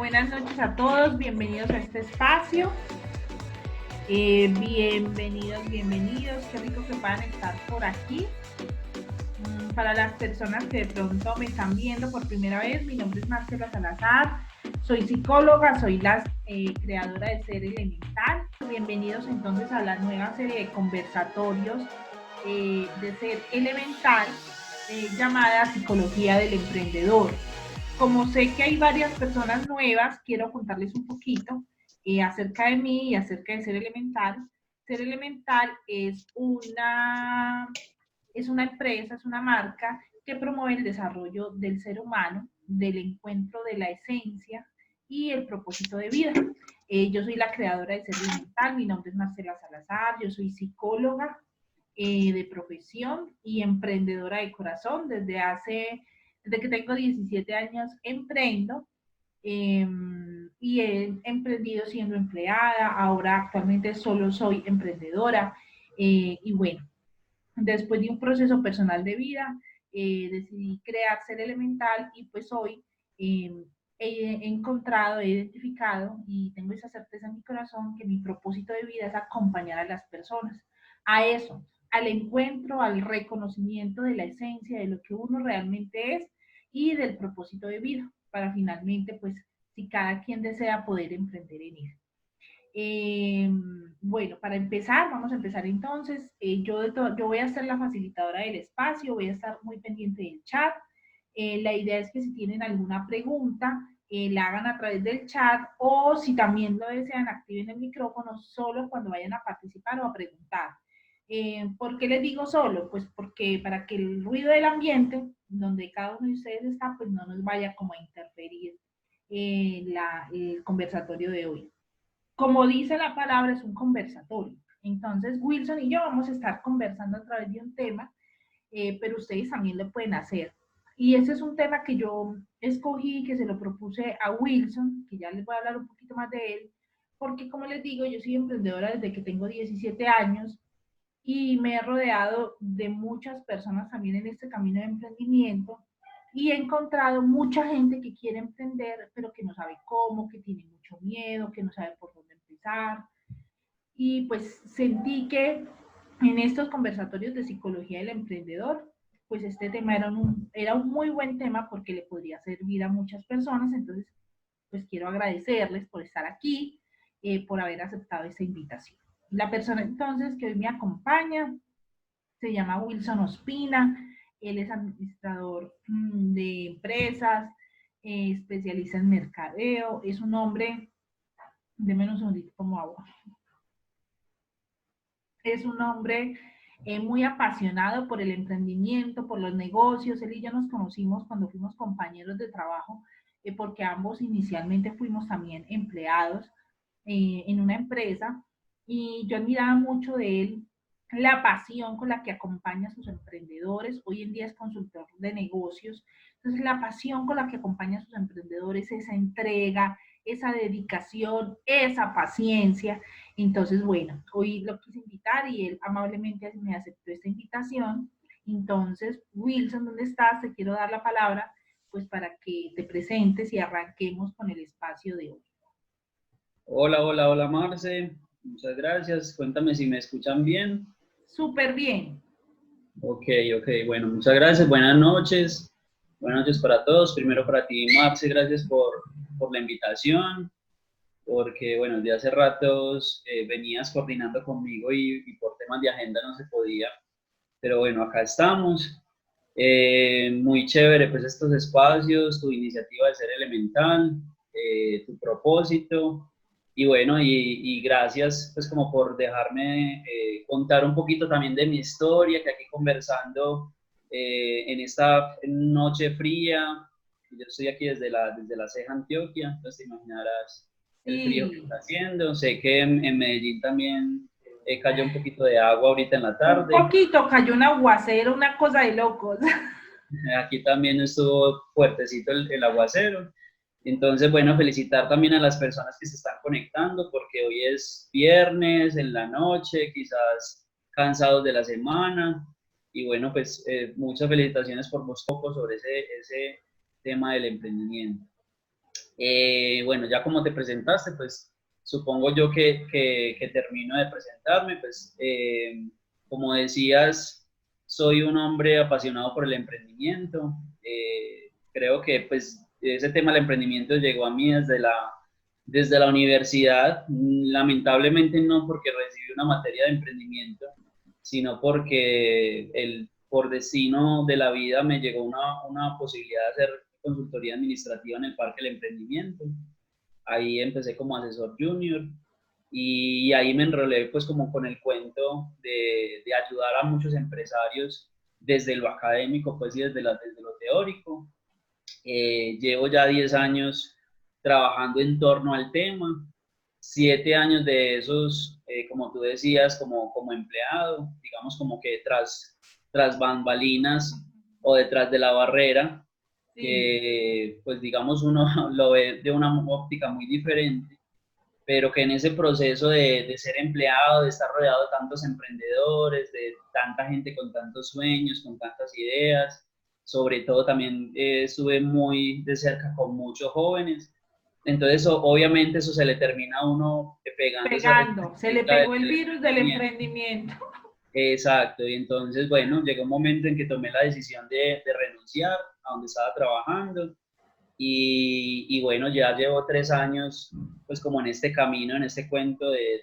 buenas noches a todos, bienvenidos a este espacio. Bienvenidos, qué rico que puedan estar por aquí. Para las personas que de pronto me están viendo por primera vez, mi nombre es Marcela Salazar, soy psicóloga, soy la creadora de Ser Elemental. Bienvenidos entonces a la nueva serie de conversatorios de Ser Elemental llamada Psicología del Emprendedor. Como sé que hay varias personas nuevas, quiero contarles un poquito acerca de mí y acerca de Ser Elemental. Ser Elemental es una empresa, es una marca que promueve el desarrollo del ser humano, del encuentro de la esencia y el propósito de vida. Yo soy la creadora de Ser Elemental, mi nombre es Marcela Salazar, yo soy psicóloga de profesión y emprendedora de corazón. Desde que tengo 17 años emprendo y he emprendido siendo empleada, ahora actualmente solo soy emprendedora y bueno, después de un proceso personal de vida, decidí crear Ser Elemental y pues hoy eh, he encontrado, he identificado y tengo esa certeza en mi corazón que mi propósito de vida es acompañar a las personas a eso, al encuentro, al reconocimiento de la esencia de lo que uno realmente es y del propósito de vida, para finalmente, pues, si cada quien desea poder emprender en eso. Eh, bueno, para empezar, vamos a empezar entonces. Yo voy a ser la facilitadora del espacio, voy a estar muy pendiente del chat. La idea es que si tienen alguna pregunta, la hagan a través del chat o si también lo desean, activen el micrófono solo cuando vayan a participar o a preguntar. ¿Por qué les digo solo? Pues porque para que el ruido del ambiente, donde cada uno de ustedes está, pues no nos vaya como a interferir el conversatorio de hoy. Como dice la palabra, es un conversatorio. Entonces, Wilson y yo vamos a estar conversando a través de un tema, pero ustedes también lo pueden hacer. Y ese es un tema que yo escogí, que se lo propuse a Wilson, que ya les voy a hablar un poquito más de él, porque como les digo, yo soy emprendedora desde que tengo 17 años y me he rodeado de muchas personas también en este camino de emprendimiento y he encontrado mucha gente que quiere emprender, pero que no sabe cómo, que tiene mucho miedo, que no sabe por dónde empezar. Y pues sentí que en estos conversatorios de psicología del emprendedor, pues este tema era un muy buen tema porque le podría servir a muchas personas. Entonces, pues quiero agradecerles por estar aquí, por haber aceptado esta invitación. La persona entonces que hoy me acompaña se llama Wilson Ospina, él es administrador de empresas, especialista en mercadeo, es un hombre, de menos un segundito como agua, es un hombre muy apasionado por el emprendimiento, por los negocios. Él y yo nos conocimos cuando fuimos compañeros de trabajo, porque ambos inicialmente fuimos también empleados en una empresa y yo admiraba mucho de él la pasión con la que acompaña a sus emprendedores. Hoy en día es consultor de negocios. Entonces, la pasión con la que acompaña a sus emprendedores, esa entrega, esa dedicación, esa paciencia. Entonces, bueno, hoy lo quise invitar y él amablemente me aceptó esta invitación. Entonces, Wilson, ¿dónde estás? Te quiero dar la palabra, pues para que te presentes y arranquemos con el espacio de hoy. Hola Marce, muchas gracias. Cuéntame si me escuchan bien. Súper bien. Ok, bueno, muchas gracias. Buenas noches para todos. Primero para ti, Marce, gracias por la invitación, porque bueno, de hace ratos venías coordinando conmigo y por temas de agenda no se podía, pero bueno, acá estamos. Muy chévere pues estos espacios, tu iniciativa de Ser Elemental, tu propósito y bueno, y gracias pues como por dejarme contar un poquito también de mi historia, que aquí conversando en esta noche fría. Yo estoy aquí desde la Ceja, Antioquia, entonces te imaginarás el frío que Sí, está haciendo. Sé que en Medellín también cayó un poquito de agua ahorita en la un tarde. poquito cayó un aguacero, una cosa de locos. Aquí también estuvo fuertecito el aguacero. Entonces, bueno, felicitar también a las personas que se están conectando, porque hoy es viernes en la noche, quizás cansados de la semana. Y bueno, pues muchas felicitaciones por vos poco sobre ese tema del emprendimiento. Bueno, ya como te presentaste, pues supongo yo que termino de presentarme, pues como decías, soy un hombre apasionado por el emprendimiento. Creo que pues ese tema del emprendimiento llegó a mí desde la universidad, lamentablemente no porque recibí una materia de emprendimiento, sino porque por destino de la vida me llegó una posibilidad de hacer consultoría administrativa en el Parque del Emprendimiento. Ahí empecé como asesor junior y ahí me enrolé pues como con el cuento de ayudar a muchos empresarios desde lo académico pues y desde lo teórico. Llevo ya 10 años trabajando en torno al tema, 7 años de esos, como tú decías, como empleado, digamos como que tras bambalinas o detrás de la barrera, Sí. que pues digamos uno lo ve de una óptica muy diferente, pero que en ese proceso de ser empleado, de estar rodeado de tantos emprendedores, de tanta gente con tantos sueños, con tantas ideas, sobre todo también estuve muy de cerca con muchos jóvenes, entonces obviamente eso se le termina a uno pegando esa Pegando, se le espinita pegó el del virus del emprendimiento. emprendimiento. Exacto, y entonces, bueno, llegó un momento en que tomé la decisión de renunciar a donde estaba trabajando y bueno, ya llevo 3 años pues como en este camino, en este cuento de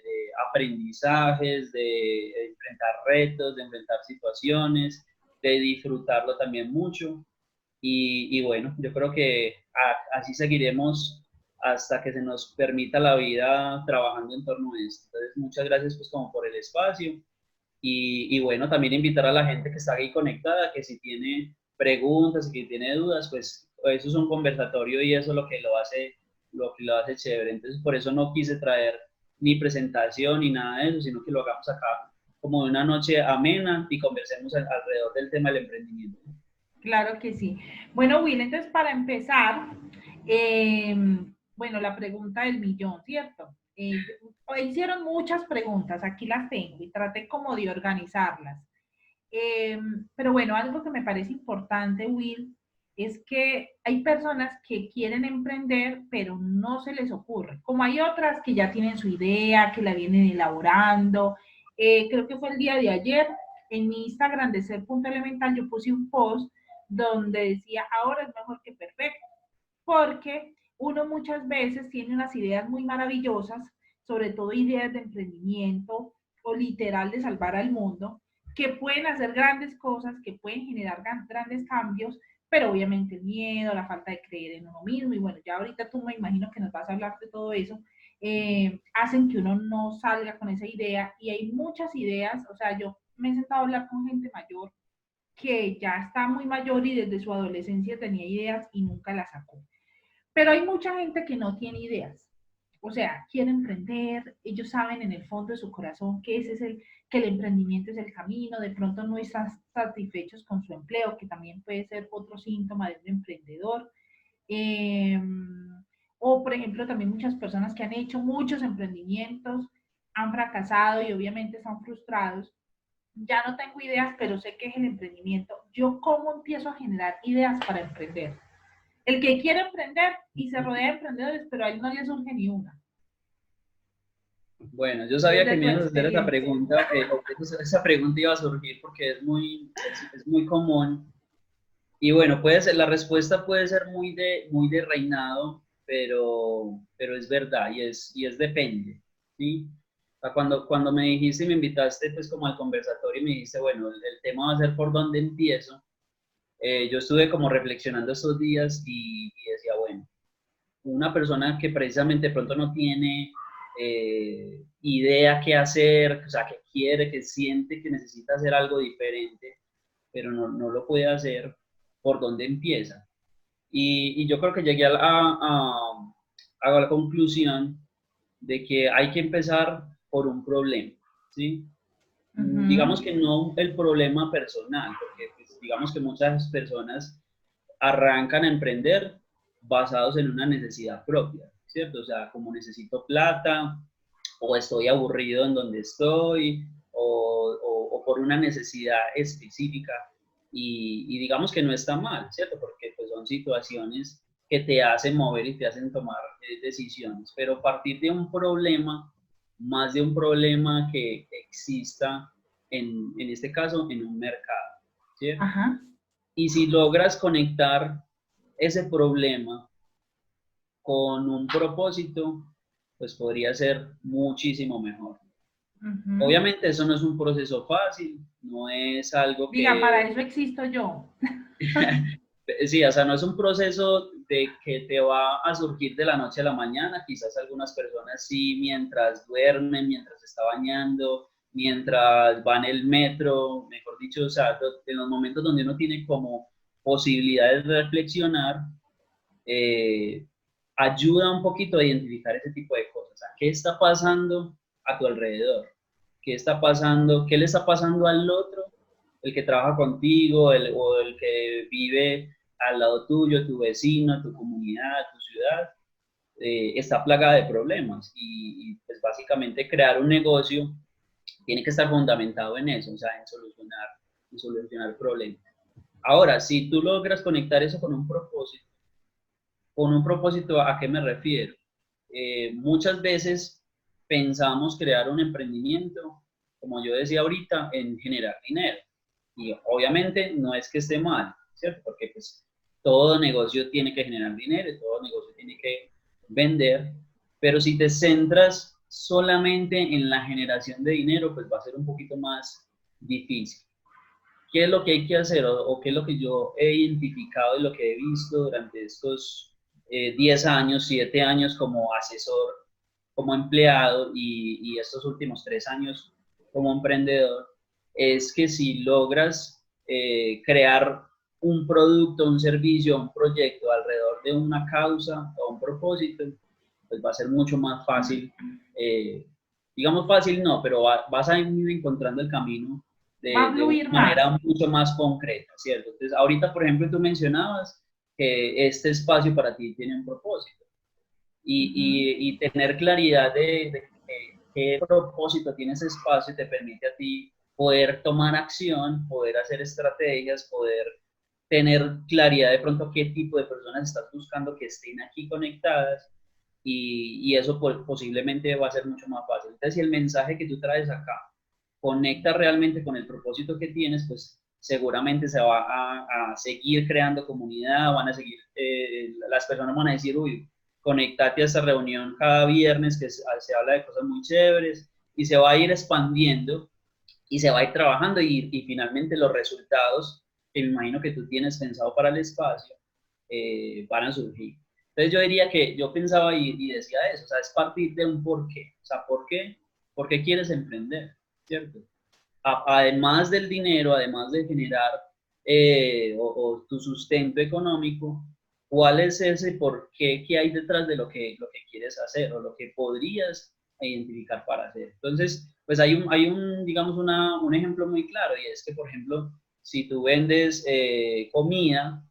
aprendizajes, de enfrentar retos, de enfrentar situaciones, de disfrutarlo también mucho y bueno, yo creo que así seguiremos hasta que se nos permita la vida trabajando en torno a esto. Entonces, muchas gracias pues como por el espacio y bueno, también invitar a la gente que está ahí conectada, que si tiene preguntas y que tiene dudas, pues eso es un conversatorio y eso es lo que lo hace chévere. Entonces, por eso no quise traer ni presentación ni nada de eso, sino que lo hagamos acá como de una noche amena y conversemos alrededor del tema del emprendimiento. Claro que sí. Bueno, Will, entonces para empezar, eh, bueno, la pregunta del millón, ¿cierto? Hicieron muchas preguntas, aquí las tengo y traté como de organizarlas. Pero bueno, algo que me parece importante, Will, es que hay personas que quieren emprender, pero no se les ocurre. Como hay otras que ya tienen su idea, que la vienen elaborando. Creo que fue el día de ayer, en mi Instagram de ser.elemental, yo puse un post donde decía, ahora es mejor que perfecto, porque uno muchas veces tiene unas ideas muy maravillosas, sobre todo ideas de emprendimiento o literal de salvar al mundo, que pueden hacer grandes cosas, que pueden generar grandes cambios, pero obviamente el miedo, la falta de creer en uno mismo, y bueno, ya ahorita tú me imagino que nos vas a hablar de todo eso, hacen que uno no salga con esa idea, y hay muchas ideas, o sea, yo me he sentado a hablar con gente mayor que ya está muy mayor y desde su adolescencia tenía ideas y nunca las sacó. Pero hay mucha gente que no tiene ideas. O sea, quiere emprender, ellos saben en el fondo de su corazón que ese es que el emprendimiento es el camino, de pronto no están satisfechos con su empleo, que también puede ser otro síntoma de un emprendedor. Eh, o, por ejemplo, también muchas personas que han hecho muchos emprendimientos, han fracasado y obviamente están frustrados. Ya no tengo ideas, pero sé que es el emprendimiento. ¿Yo cómo empiezo a generar ideas para emprender? El que quiere emprender y se rodea de emprendedores, pero a él no le surge ni una. Bueno, yo sabía que Desde tu me ibas a hacer esa experiencia. pregunta, esa pregunta iba a surgir porque es muy común. Y bueno, la respuesta puede ser muy de reinado, pero es verdad y es depende, ¿sí? O sea, cuando me dijiste y me invitaste pues como al conversatorio y me dijiste, bueno, el tema va a ser por dónde empiezo, yo estuve como reflexionando estos días y decía, bueno, una persona que precisamente de pronto no tiene idea qué hacer, o sea, que quiere, que siente que necesita hacer algo diferente, pero no lo puede hacer, ¿por dónde empieza? Y yo creo que llegué a la conclusión de que hay que empezar por un problema, ¿sí? Uh -huh. Digamos que no el problema personal, porque pues, digamos que muchas personas arrancan a emprender basados en una necesidad propia, ¿cierto? O sea, como necesito plata, o estoy aburrido en donde estoy, o por una necesidad específica, y digamos que no está mal, ¿cierto? Porque pues, son situaciones que te hacen mover y te hacen tomar decisiones, pero partir de un problema, más de un problema que exista en este caso en un mercado, ¿cierto? Ajá. Y si logras conectar ese problema con un propósito, pues podría ser muchísimo mejor. Ujú. Obviamente eso no es un proceso fácil, no es algo Diga, para que, eso existo yo. sí, o sea, no es un proceso de que te va a surgir de la noche a la mañana, quizás algunas personas sí, mientras duermen, mientras se está bañando, mientras va en el metro, mejor dicho, o sea, en los momentos donde uno tiene como posibilidades de reflexionar, eh, ayuda un poquito a identificar ese tipo de cosas. O sea, ¿qué está pasando a tu alrededor? ¿Qué está pasando? ¿Qué le está pasando al otro? El que trabaja contigo o el que vive al lado tuyo, tu vecino, tu comunidad, tu ciudad, está plagada de problemas pues básicamente crear un negocio tiene que estar fundamentado en eso, o sea, en solucionar problemas. Ahora, si tú logras conectar eso con un propósito, ¿a qué me refiero? Muchas veces pensamos crear un emprendimiento, como yo decía ahorita, en generar dinero. Y obviamente no es que esté mal, ¿cierto? Porque pues todo negocio tiene que generar dinero, todo negocio tiene que vender, pero si te centras solamente en la generación de dinero, pues va a ser un poquito más difícil. ¿Qué es lo que hay que hacer o qué es lo que yo he identificado y lo que he visto durante estos 10 años, 7 años como asesor, como empleado y estos últimos 3 años como emprendedor? Es que si logras crear un producto, un servicio, un proyecto alrededor de una causa o un propósito, pues va a ser mucho más fácil, digamos fácil no, pero vas a ir encontrando el camino Va a de una fluir más. manera mucho más concreta, ¿cierto? Entonces, ahorita, por ejemplo, tú mencionabas que este espacio para ti tiene un propósito Ujú. y tener claridad de qué propósito tiene ese espacio te permite a ti poder tomar acción, poder hacer estrategias, poder tener claridad de pronto qué tipo de personas estás buscando que estén aquí conectadas y eso posiblemente va a ser mucho más fácil. Entonces, si el mensaje que tú traes acá conecta realmente con el propósito que tienes, pues seguramente se va a seguir creando comunidad, van a seguir, las personas van a decir, uy, conectate a esta reunión cada viernes que se habla de cosas muy chéveres y se va a ir expandiendo y se va a ir trabajando y finalmente los resultados que me imagino que tú tienes pensado para el espacio van a surgir. Entonces yo diría que yo pensaba y decía eso, o sea, es partir de un porqué, o sea, ¿por qué quieres emprender? ¿Cierto? Además del dinero, además de generar o tu sustento económico, ¿cuál es ese por qué que hay detrás de lo que quieres hacer o lo que podrías identificar para hacer? Entonces, pues hay un digamos, un ejemplo muy claro y es que, por ejemplo, si tú vendes comida,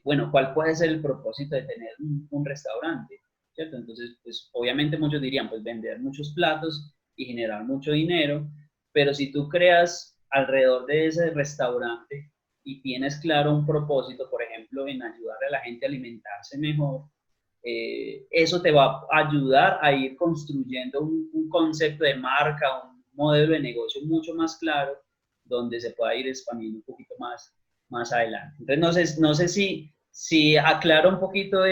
bueno, ¿cuál puede ser el propósito de tener un restaurante? ¿Cierto? Entonces, pues obviamente muchos dirían, pues vender muchos platos y generar mucho dinero, pero si tú creas alrededor de ese restaurante y tienes claro un propósito, por ejemplo, en ayudar a la gente a alimentarse mejor, eso te va a ayudar a ir construyendo un concepto de marca, un modelo de negocio mucho más claro, donde se pueda ir expandiendo un poquito más adelante. Entonces, no sé si aclaro un poquito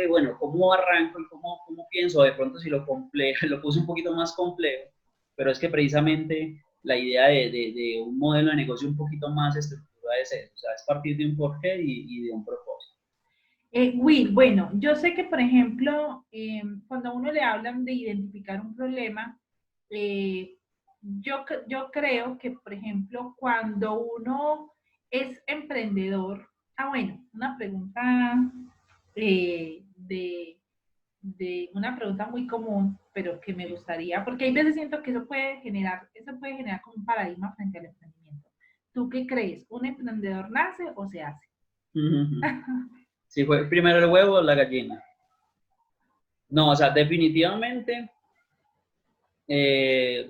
bueno, cómo arranco y cómo pienso, de pronto si lo, lo puse un poquito más complejo, pero es que precisamente la idea de un modelo de negocio un poquito más estructurado es eso, o sea, es partir de un porqué y de un propósito. Will, bueno, yo sé que, por ejemplo, cuando a uno le hablan de identificar un problema, eh, yo creo que, por ejemplo, cuando uno es emprendedor, bueno, una pregunta de una pregunta muy común, pero que me gustaría, porque hay veces siento que eso puede generar como un paradigma frente al emprendimiento. ¿Tú qué crees? ¿Un emprendedor nace o se hace? Si fue primero el huevo o la gallina. No, o sea, definitivamente,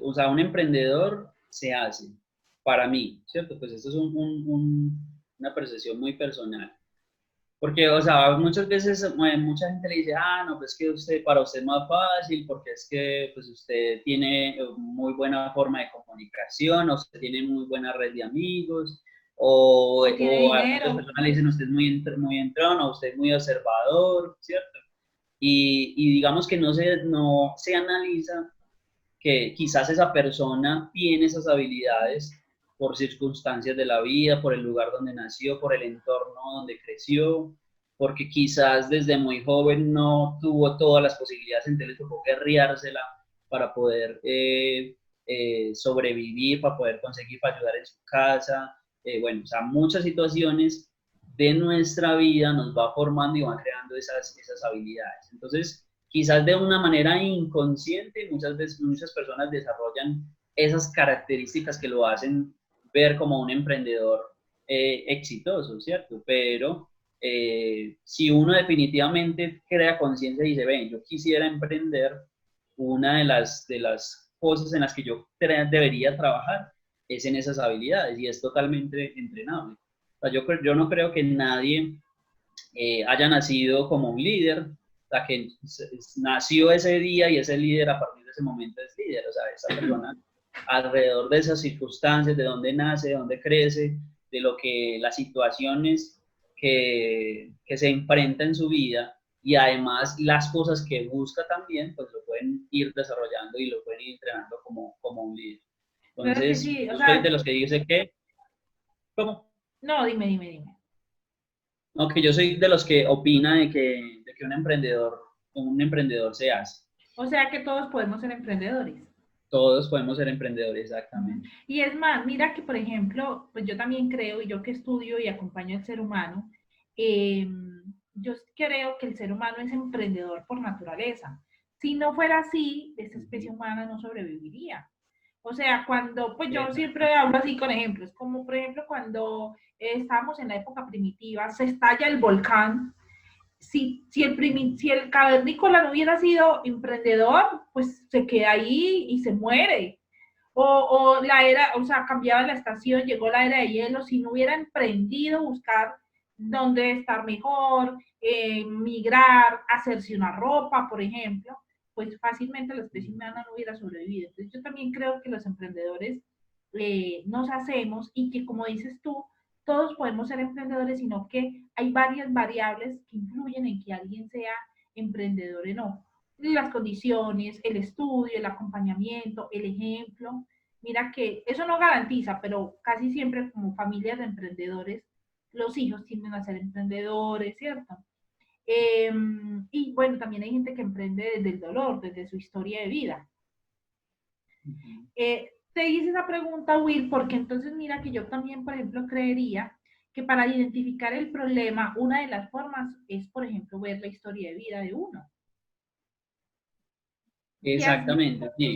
o sea, un emprendedor se hace, para mí, ¿cierto? Pues esto es una percepción muy personal. Porque, o sea, muchas veces mucha gente le dice, ah, no, pues que usted, para usted es más fácil, porque es que pues usted tiene muy buena forma de comunicación, o usted tiene muy buena red de amigos, O tiene o a muchas dinero. personas le dicen, usted es muy entrón, o usted es muy observador, ¿cierto? Y digamos que no se analiza que quizás esa persona tiene esas habilidades por circunstancias de la vida, por el lugar donde nació, por el entorno donde creció, porque quizás desde muy joven no tuvo todas las posibilidades, entonces le tocó guerreársela para poder sobrevivir, para poder conseguir, para ayudar en su casa. Bueno, o sea, muchas situaciones de nuestra vida nos va formando y va creando esas habilidades. Entonces, quizás de una manera inconsciente, muchas veces muchas personas desarrollan esas características que lo hacen ver como un emprendedor exitoso, ¿cierto? Pero si uno definitivamente crea conciencia y dice, ven, yo quisiera emprender, una de las cosas en las que yo debería trabajar es en esas habilidades y es totalmente entrenable. O sea, yo no creo que nadie haya nacido como un líder, la que nació ese día y ese líder a partir de ese momento es líder, o sea, esa persona alrededor de esas circunstancias, de dónde nace, de dónde crece, de lo que las situaciones que se enfrenta en su vida y además las cosas que busca también, pues lo pueden ir desarrollando y lo pueden ir entrenando como un líder. Pero es que Entonces, sí, o yo soy sea, de los que dice que, ¿cómo? no, dime. No, que yo soy de los que opina de que un emprendedor se hace. O sea que todos podemos ser emprendedores. Todos podemos ser emprendedores, Ujú. exactamente. Y es más, mira que, por ejemplo, pues yo también creo, y yo que estudio y acompaño al ser humano, eh, yo creo que el ser humano es emprendedor por naturaleza. Si no fuera así, esta especie humana no sobreviviría. O sea, cuando, pues yo siempre hablo así con ejemplos, como por ejemplo cuando estábamos en la época primitiva, se estalla el volcán. Si el cavernícola no hubiera sido emprendedor, pues se queda ahí y se muere. O la era, o sea, cambiaba la estación, llegó la era de hielo, si no hubiera emprendido buscar dónde estar mejor, migrar, hacerse una ropa, por ejemplo, pues fácilmente la especie humana no hubiera sobrevivido. Entonces yo también creo que los emprendedores nos hacemos y que, como dices tú, todos podemos ser emprendedores, sino que hay varias variables que influyen en que alguien sea emprendedor o no. Las condiciones, el estudio, el acompañamiento, el ejemplo. Mira que eso no garantiza, pero casi siempre como familias de emprendedores, los hijos tienden a ser emprendedores, ¿cierto? Y bueno, también hay gente que emprende desde el dolor, desde su historia de vida. Te hice esa pregunta, Will, porque entonces mira que yo también, por ejemplo, creería que para identificar el problema, una de las formas es, por ejemplo, ver la historia de vida de uno. ¿Qué has visto Exactamente, sí.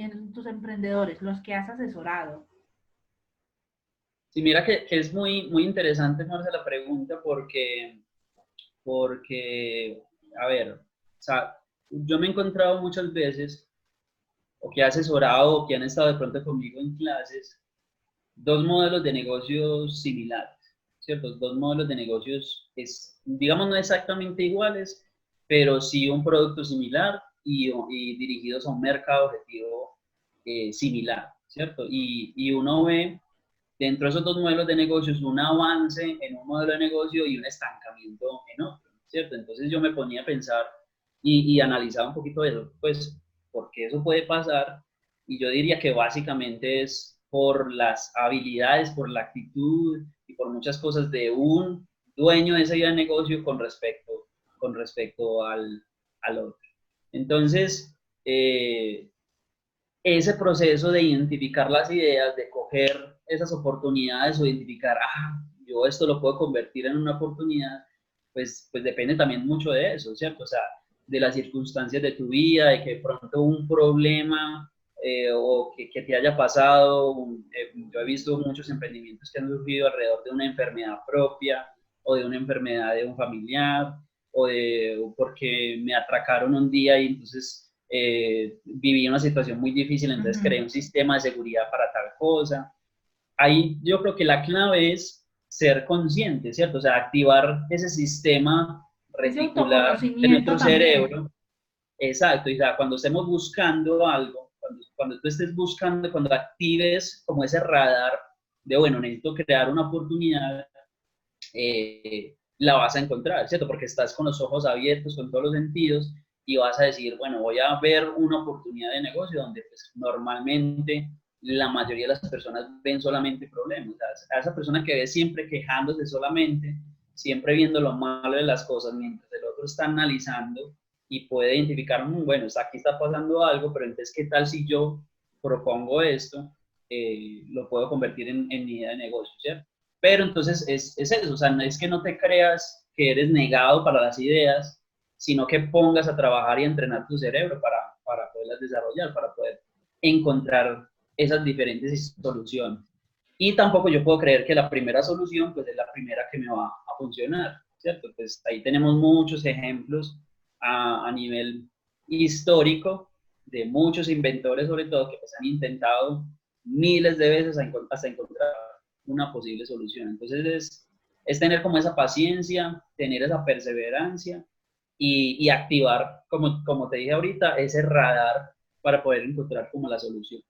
en tus emprendedores, los que has asesorado? Sí, mira que es muy, muy interesante, Marce, la pregunta porque, a ver, o sea, yo me he encontrado muchas veces, o que he asesorado, o que han estado de pronto conmigo en clases, dos modelos de negocios similares, ¿cierto? Dos modelos de negocios, digamos, no exactamente iguales, pero sí un producto similar y dirigidos a un mercado objetivo similar, ¿cierto? Y uno ve dentro de esos dos modelos de negocios un avance en un modelo de negocio y un estancamiento en otro, ¿cierto? Entonces yo me ponía a pensar y analizaba un poquito eso, pues, porque eso puede pasar y yo diría que básicamente es por las habilidades, por la actitud y por muchas cosas de un dueño de ese negocio con respecto al otro. Entonces, ese proceso de identificar las ideas, de coger esas oportunidades o identificar, yo esto lo puedo convertir en una oportunidad, pues depende también mucho de eso, ¿cierto? O sea, de las circunstancias de tu vida, de que de pronto un problema o que te haya pasado, yo he visto muchos emprendimientos que han surgido alrededor de una enfermedad propia o de una enfermedad de un familiar o porque me atracaron un día y entonces viví una situación muy difícil, Uh entonces -huh. creé un sistema de seguridad para tal cosa. Ahí yo creo que la clave es ser consciente, ¿cierto? O sea, activar ese sistema Ese reticular de autoconocimiento nuestro también. cerebro. Exacto, y o sea, cuando estemos buscando algo, cuando tú estés buscando, cuando actives como ese radar de, bueno, necesito crear una oportunidad, la vas a encontrar, ¿cierto? Porque estás con los ojos abiertos, con todos los sentidos, y vas a decir, bueno, voy a ver una oportunidad de negocio donde pues, normalmente la mayoría de las personas ven solamente problemas. O sea, a esa persona que ve siempre quejándose solamente, siempre viendo lo malo de las cosas, mientras el otro está analizando y puede identificar, bueno, aquí está pasando algo, pero entonces, ¿qué tal si yo propongo esto? Lo puedo convertir en mi idea de negocio, ¿cierto? Pero entonces es eso, o sea, no es que no te creas que eres negado para las ideas, sino que pongas a trabajar y a entrenar tu cerebro para poderlas desarrollar, para poder encontrar esas diferentes soluciones. Y tampoco yo puedo creer que la primera solución pues es la primera que me va a funcionar, ¿cierto? Pues ahí tenemos muchos ejemplos a nivel histórico de muchos inventores sobre todo que pues han intentado miles de veces hasta encontrar una posible solución. Entonces es tener como esa paciencia, tener esa perseverancia y activar, como te dije ahorita, ese radar para poder encontrar como la solución.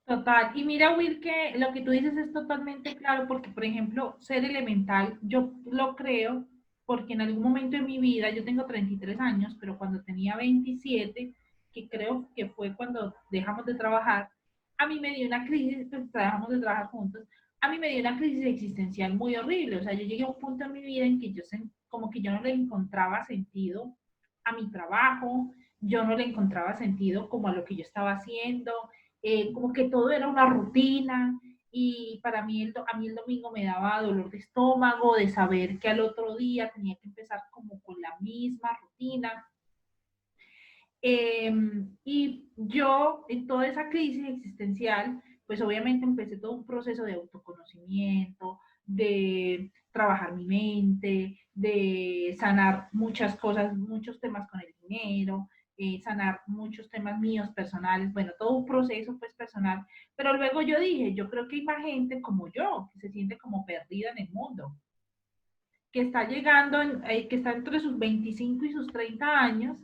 Total. Y mira, Will, que lo que tú dices es totalmente claro, porque, por ejemplo, ser elemental, yo lo creo, porque en algún momento de mi vida, yo tengo 33 años, pero cuando tenía 27, que creo que fue cuando dejamos de trabajar, a mí me dio una crisis, pues dejamos de trabajar juntos, a mí me dio una crisis existencial muy horrible. O sea, yo llegué a un punto en mi vida en que como que yo no le encontraba sentido a mi trabajo, yo no le encontraba sentido como a lo que yo estaba haciendo, como que todo era una rutina y para mí a mí el domingo me daba dolor de estómago de saber que al otro día tenía que empezar como con la misma rutina. Y yo en toda esa crisis existencial, pues obviamente empecé todo un proceso de autoconocimiento, de trabajar mi mente, de sanar muchas cosas, muchos temas con el dinero, sanar muchos temas míos personales, bueno, todo un proceso pues personal. Pero luego yo dije, yo creo que hay más gente como yo, que se siente como perdida en el mundo, que está llegando, que está entre sus 25 y sus 30 años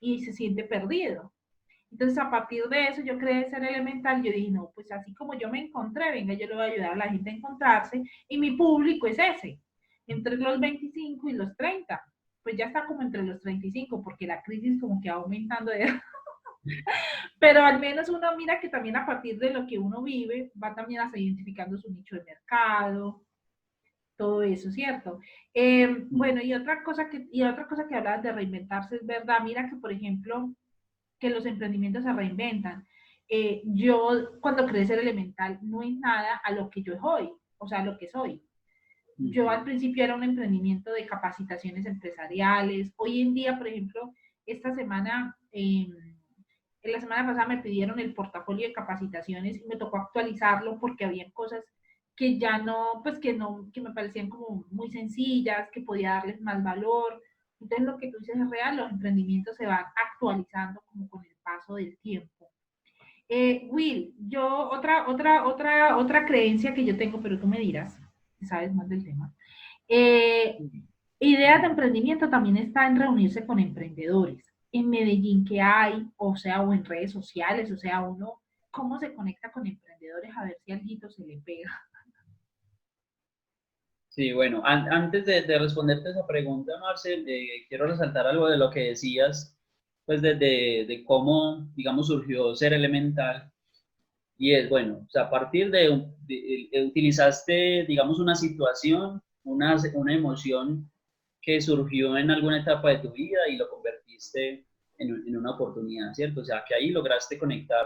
y se siente perdido. Entonces, a partir de eso, yo creé Ser Elemental. Yo dije, no, pues así como yo me encontré, venga, yo le voy a ayudar a la gente a encontrarse. Y mi público es ese, entre los 25 y los 30. Pues ya está como entre los 35, porque la crisis como que va aumentando de edad. Pero al menos uno mira que también a partir de lo que uno vive, va también a identificando su nicho de mercado, todo eso, ¿cierto? Bueno, y otra cosa que hablabas de reinventarse es verdad. Mira que, por ejemplo, que los emprendimientos se reinventan. Yo, cuando creé Ser Elemental, no es nada a lo que yo soy, o sea, a lo que soy. Yo al principio era un emprendimiento de capacitaciones empresariales. Hoy en día, por ejemplo, esta semana, en la semana pasada me pidieron el portafolio de capacitaciones y me tocó actualizarlo porque había cosas que ya no, pues que no, que me parecían como muy sencillas, que podía darles más valor. Entonces lo que tú dices es real, los emprendimientos se van actualizando como con el paso del tiempo. Will, yo otra creencia que yo tengo, pero tú me dirás, si sabes más del tema. Eh, Ideas de emprendimiento también está en reunirse con emprendedores. En Medellín, ¿qué hay? O sea, o en redes sociales, o sea, uno, ¿cómo se conecta con emprendedores a ver si algo se le pega? Sí, bueno, antes de responderte esa pregunta, Marcel, quiero resaltar algo de lo que decías, pues de cómo, digamos, surgió Ser Elemental. Y es, bueno, o sea, a partir utilizaste, digamos, una situación, una emoción que surgió en alguna etapa de tu vida y lo convertiste en una oportunidad, ¿cierto? O sea, que ahí lograste conectar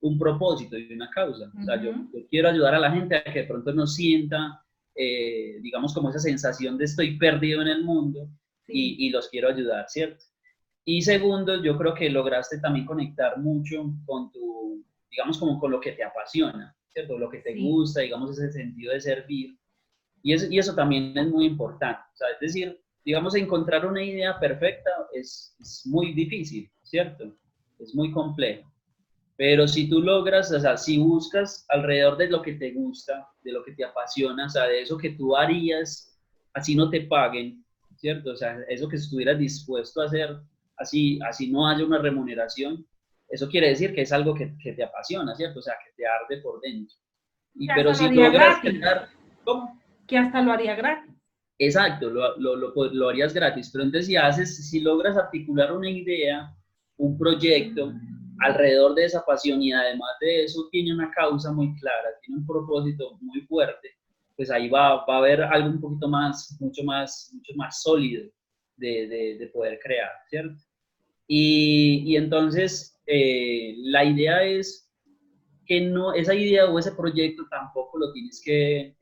un propósito y una causa. O sea, yo, Ujú. yo quiero ayudar a la gente a que de pronto no sienta, digamos, como esa sensación de estoy perdido en el mundo Sí, y los quiero ayudar, ¿cierto? Y segundo, yo creo que lograste también conectar mucho con tu, digamos, como con lo que te apasiona, ¿cierto? Lo que te sí. gusta, digamos, ese sentido de servir. Y eso también es muy importante. O sea, es decir, digamos, encontrar una idea perfecta es muy difícil, ¿cierto? Es muy complejo. Pero si tú logras, o sea, si buscas alrededor de lo que te gusta, de lo que te apasiona, o sea, de eso que tú harías, así no te paguen, ¿cierto? O sea, eso que estuvieras dispuesto a hacer, así no haya una remuneración, eso quiere decir que es algo que te apasiona, ¿cierto? O sea, que te arde por dentro. Que Pero hasta lo si haría logras gratis. crear, ¿cómo? Que hasta lo haría gratis. Exacto, lo harías gratis, pero entonces si logras articular una idea, un proyecto alrededor de esa pasión y además de eso tiene una causa muy clara, tiene un propósito muy fuerte, pues ahí va a haber algo un poquito más, mucho más sólido de poder crear, ¿cierto? Y entonces la idea es que no, esa idea o ese proyecto tampoco lo tienes que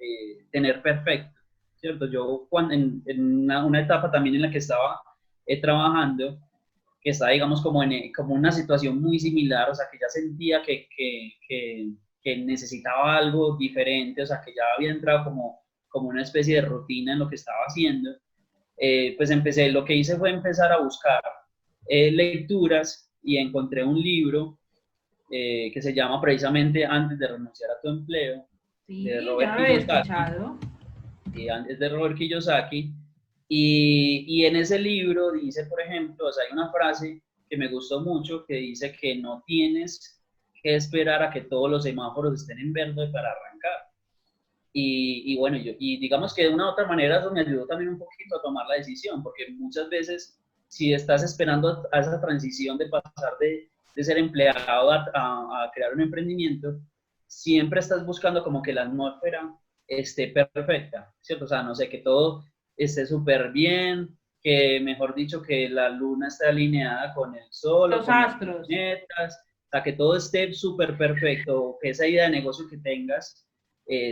tener perfecto, ¿cierto? Yo cuando, en una etapa también en la que estaba trabajando, que estaba, digamos, como una situación muy similar, o sea, que ya sentía que necesitaba algo diferente, o sea, que ya había entrado como una especie de rutina en lo que estaba haciendo, pues lo que hice fue empezar a buscar lecturas y encontré un libro que se llama precisamente Antes de renunciar a tu empleo, de Sí, ya Robert lo había Kiyosaki, escuchado. antes de Robert Kiyosaki, y en ese libro dice, por ejemplo, o sea, hay una frase que me gustó mucho que dice que no tienes que esperar a que todos los semáforos estén en verde para arrancar. Y bueno, y digamos que de una u otra manera eso me ayudó también un poquito a tomar la decisión, porque muchas veces si estás esperando a esa transición de pasar de ser empleado a crear un emprendimiento, siempre estás buscando como que la atmósfera esté perfecta, ¿cierto? O sea, no sé, que todo esté súper bien, que mejor dicho, que la luna esté alineada con el sol o Los con los astros. planetas, o sea, que todo esté súper perfecto, que esa idea de negocio que tengas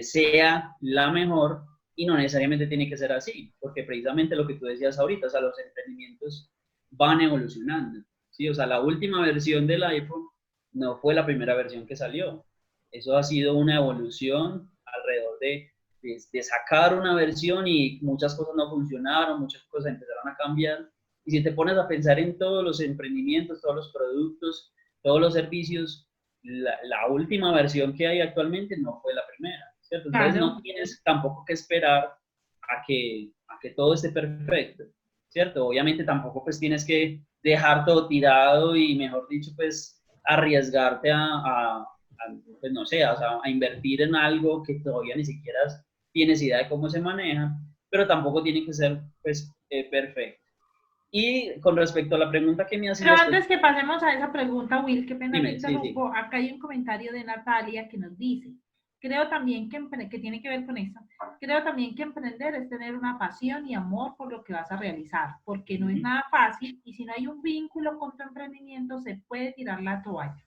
sea la mejor y no necesariamente tiene que ser así, porque precisamente lo que tú decías ahorita, o sea, los emprendimientos van evolucionando, ¿sí? O sea, la última versión del iPhone no fue la primera versión que salió, eso ha sido una evolución alrededor de sacar una versión y muchas cosas no funcionaron, muchas cosas empezaron a cambiar, y si te pones a pensar en todos los emprendimientos, todos los productos, todos los servicios, la última versión que hay actualmente no fue la primera, ¿cierto? Entonces no Claro. tienes tampoco que esperar a que todo esté perfecto, ¿cierto? Obviamente tampoco pues tienes que dejar todo tirado y mejor dicho pues arriesgarte pues no sé, a invertir en algo que todavía ni siquiera tienes idea de cómo se maneja, pero tampoco tiene que ser pues perfecto. Y con respecto a la pregunta que me Pero hacías, pues antes que pasemos a esa pregunta, Will, qué pena te dime, sí, sí. interrumpo. Acá hay un comentario de Natalia que nos dice, creo también que tiene que ver con eso, creo también que emprender es tener una pasión y amor por lo que vas a realizar, porque no es nada fácil y si no hay un vínculo con tu emprendimiento se puede tirar la toalla.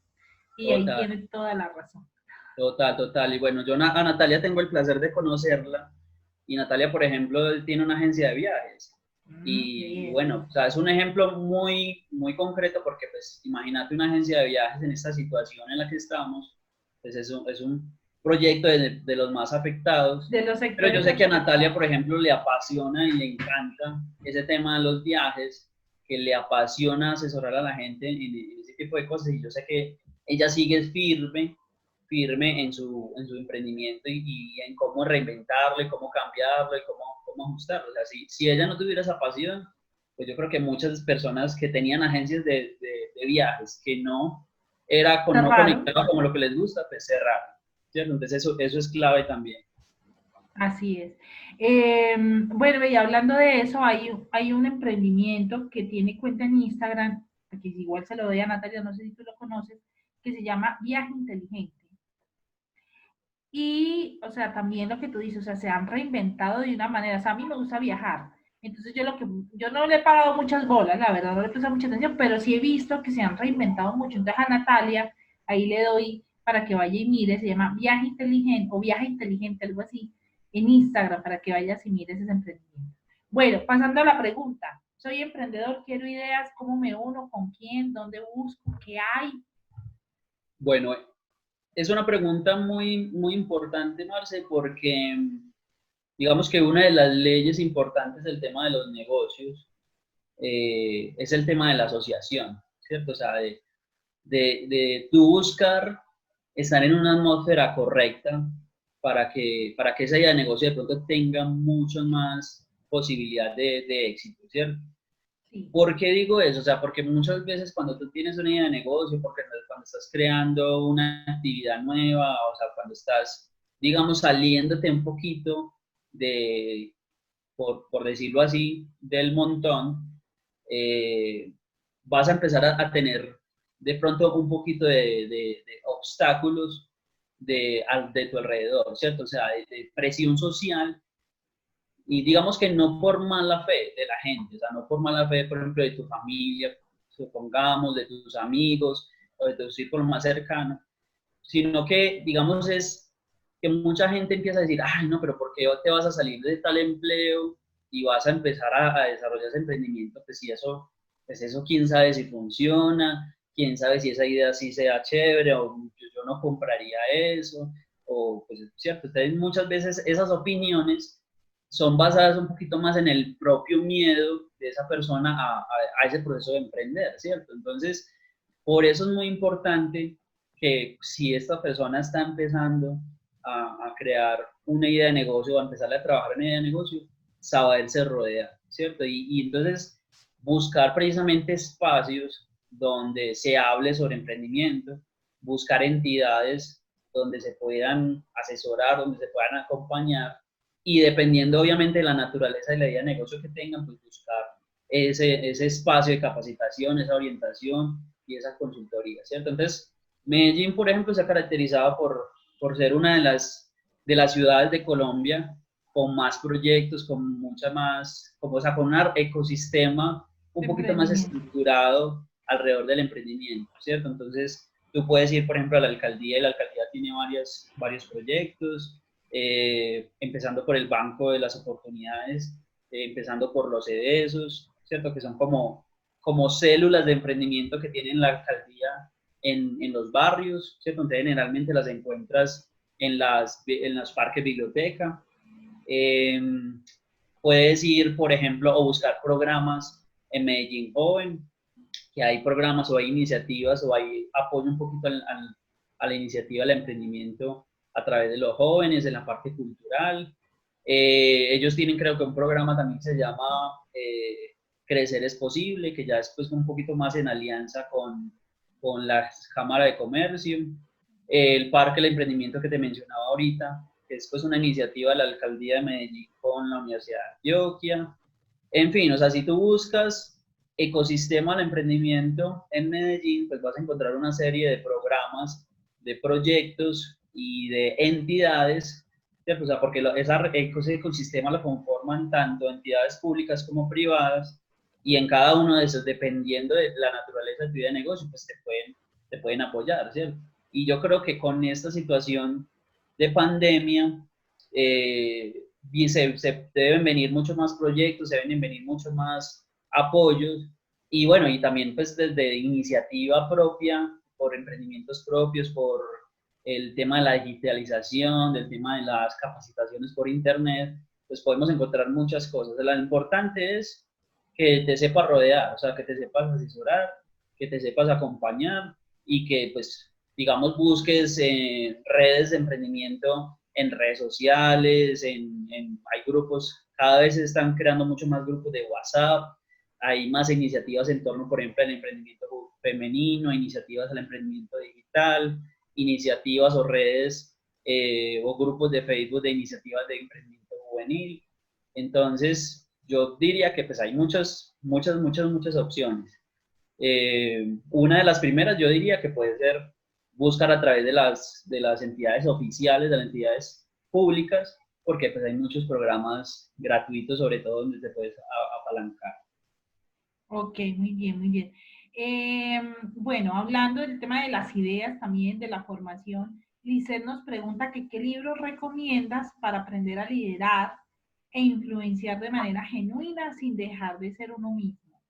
Y ahí Total, tienes toda la razón. total, total. Y bueno, yo a Natalia tengo el placer de conocerla. Y Natalia, por ejemplo, tiene una agencia de viajes. Qué Y bien. bueno, o sea, es un ejemplo muy, muy concreto porque, pues, imagínate una agencia de viajes en esta situación en la que estamos. Pues es un proyecto de los más afectados. De los Pero yo sectores sé que a Natalia, por afectados. ejemplo, le apasiona y le encanta ese tema de los viajes, que le apasiona asesorar a la gente en ese tipo de cosas. Y yo sé que ella sigue firme en su emprendimiento y en cómo reinventarlo y cómo cambiarlo y cómo ajustarlo. O sea, si ella no tuviera esa pasión, pues yo creo que muchas personas que tenían agencias de viajes que no Cerraron. conectaban como lo que les gusta, pues cerraron, ¿cierto? Entonces eso es clave también. Así es. Bueno, y hablando de eso, hay un emprendimiento que tiene cuenta en Instagram, que igual se lo doy a Natalia, no sé si tú lo conoces, que se llama Viaje Inteligente. Y, o sea, también lo que tú dices, o sea, se han reinventado de una manera, o sea, a mí me gusta viajar. Entonces yo no le he pagado muchas bolas, la verdad, no le he prestado mucha atención, pero sí he visto que se han reinventado mucho. Entonces a Natalia, ahí le doy para que vaya y mire, se llama Viaje Inteligente o Viaje Inteligente, algo así, en Instagram, para que vayas y mires ese emprendimiento. Bueno, pasando a la pregunta. Soy emprendedor, quiero ideas, ¿cómo me uno? ¿Con quién? ¿Dónde busco? ¿Qué hay? Bueno, es una pregunta muy, muy importante, Marce, porque digamos que una de las leyes importantes del tema de los negocios es el tema de la asociación, ¿cierto? O sea, de tú buscar estar en una atmósfera correcta para que esa idea de negocio de pronto tenga mucho más posibilidad de éxito, ¿cierto? Sí. ¿Por qué digo eso? O sea, porque muchas veces cuando tú tienes una idea de negocio, porque cuando estás creando una actividad nueva, o sea, cuando estás, digamos, saliéndote un poquito de, por decirlo así, del montón, eh, vas a empezar a tener de pronto un poquito de obstáculos de tu alrededor, ¿cierto? O sea, de presión social y digamos que no por mala fe de la gente, o sea, no por mala fe, por ejemplo, de tu familia, supongamos, de tus amigos o de tu círculo más cercano, sino que, digamos, es que mucha gente empieza a decir, ay, no, pero ¿por qué te vas a salir de tal empleo y vas a empezar a desarrollar ese emprendimiento? Pues si eso, pues eso, quién sabe si funciona, quién sabe si esa idea sí sea chévere o yo no compraría eso, o pues es cierto, entonces muchas veces esas opiniones son basadas un poquito más en el propio miedo de esa persona a ese proceso de emprender, ¿cierto? Entonces, por eso es muy importante que si esta persona está empezando a crear una idea de negocio o a empezar a trabajar en una idea de negocio, saberse rodear, ¿cierto? Y entonces buscar precisamente espacios donde se hable sobre emprendimiento, buscar entidades donde se puedan asesorar, donde se puedan acompañar y dependiendo obviamente de la naturaleza de la idea de negocio que tengan, pues buscar ese espacio de capacitación, esa orientación y esa consultoría, ¿cierto? Entonces, Medellín, por ejemplo, se ha caracterizado por ser una de las ciudades de Colombia con más proyectos, con mucha más, como, o sea, con un ecosistema un poquito más estructurado alrededor del emprendimiento, ¿cierto? Entonces, tú puedes ir, por ejemplo, a la alcaldía y la alcaldía tiene varios proyectos, empezando por el Banco de las Oportunidades, empezando por los EDESOS, ¿cierto? Que son como células de emprendimiento que tiene la alcaldía en los barrios, ¿cierto? Entonces, generalmente las encuentras en los parques biblioteca. Eh, Puedes ir, por ejemplo, o buscar programas en Medellín Joven, que hay programas o hay iniciativas o hay apoyo un poquito a la iniciativa del emprendimiento a través de los jóvenes en la parte cultural. Ellos tienen creo que un programa también que se llama Crecer es Posible, que ya es pues un poquito más en alianza con la Cámara de Comercio. El Parque del Emprendimiento que te mencionaba ahorita, que es pues una iniciativa de la Alcaldía de Medellín con la Universidad de Antioquia. En fin, o sea, si tú buscas ecosistema del emprendimiento en Medellín, pues vas a encontrar una serie de programas, de proyectos y de entidades, ¿cierto? O sea, porque ese ecosistema lo conforman tanto entidades públicas como privadas, y en cada uno de esos, dependiendo de la naturaleza de tu idea de negocio, pues te pueden apoyar, ¿cierto? Y yo creo que con esta situación de pandemia, se deben venir muchos más proyectos, se deben venir muchos más apoyos y bueno, y también pues desde iniciativa propia, por emprendimientos propios, por el tema de la digitalización, del tema de las capacitaciones por internet, pues podemos encontrar muchas cosas. Lo importante es que te sepas rodear, o sea, que te sepas asesorar, que te sepas acompañar y que pues digamos busques redes de emprendimiento en redes sociales, hay grupos, cada vez se están creando mucho más grupos de WhatsApp, hay más iniciativas en torno, por ejemplo, al emprendimiento femenino, iniciativas al emprendimiento digital, iniciativas o redes o grupos de Facebook de iniciativas de emprendimiento juvenil. Entonces, yo diría que pues hay muchas opciones. Una de las primeras yo diría que puede ser buscar a través de las entidades oficiales, de las entidades públicas, porque pues hay muchos programas gratuitos, sobre todo donde te puedes apalancar. Ok, muy bien, muy bien. Bueno, hablando del tema de las ideas también, de la formación, Lisset nos pregunta que qué libros recomiendas para aprender a liderar e influenciar de manera genuina sin dejar de ser uno mismo.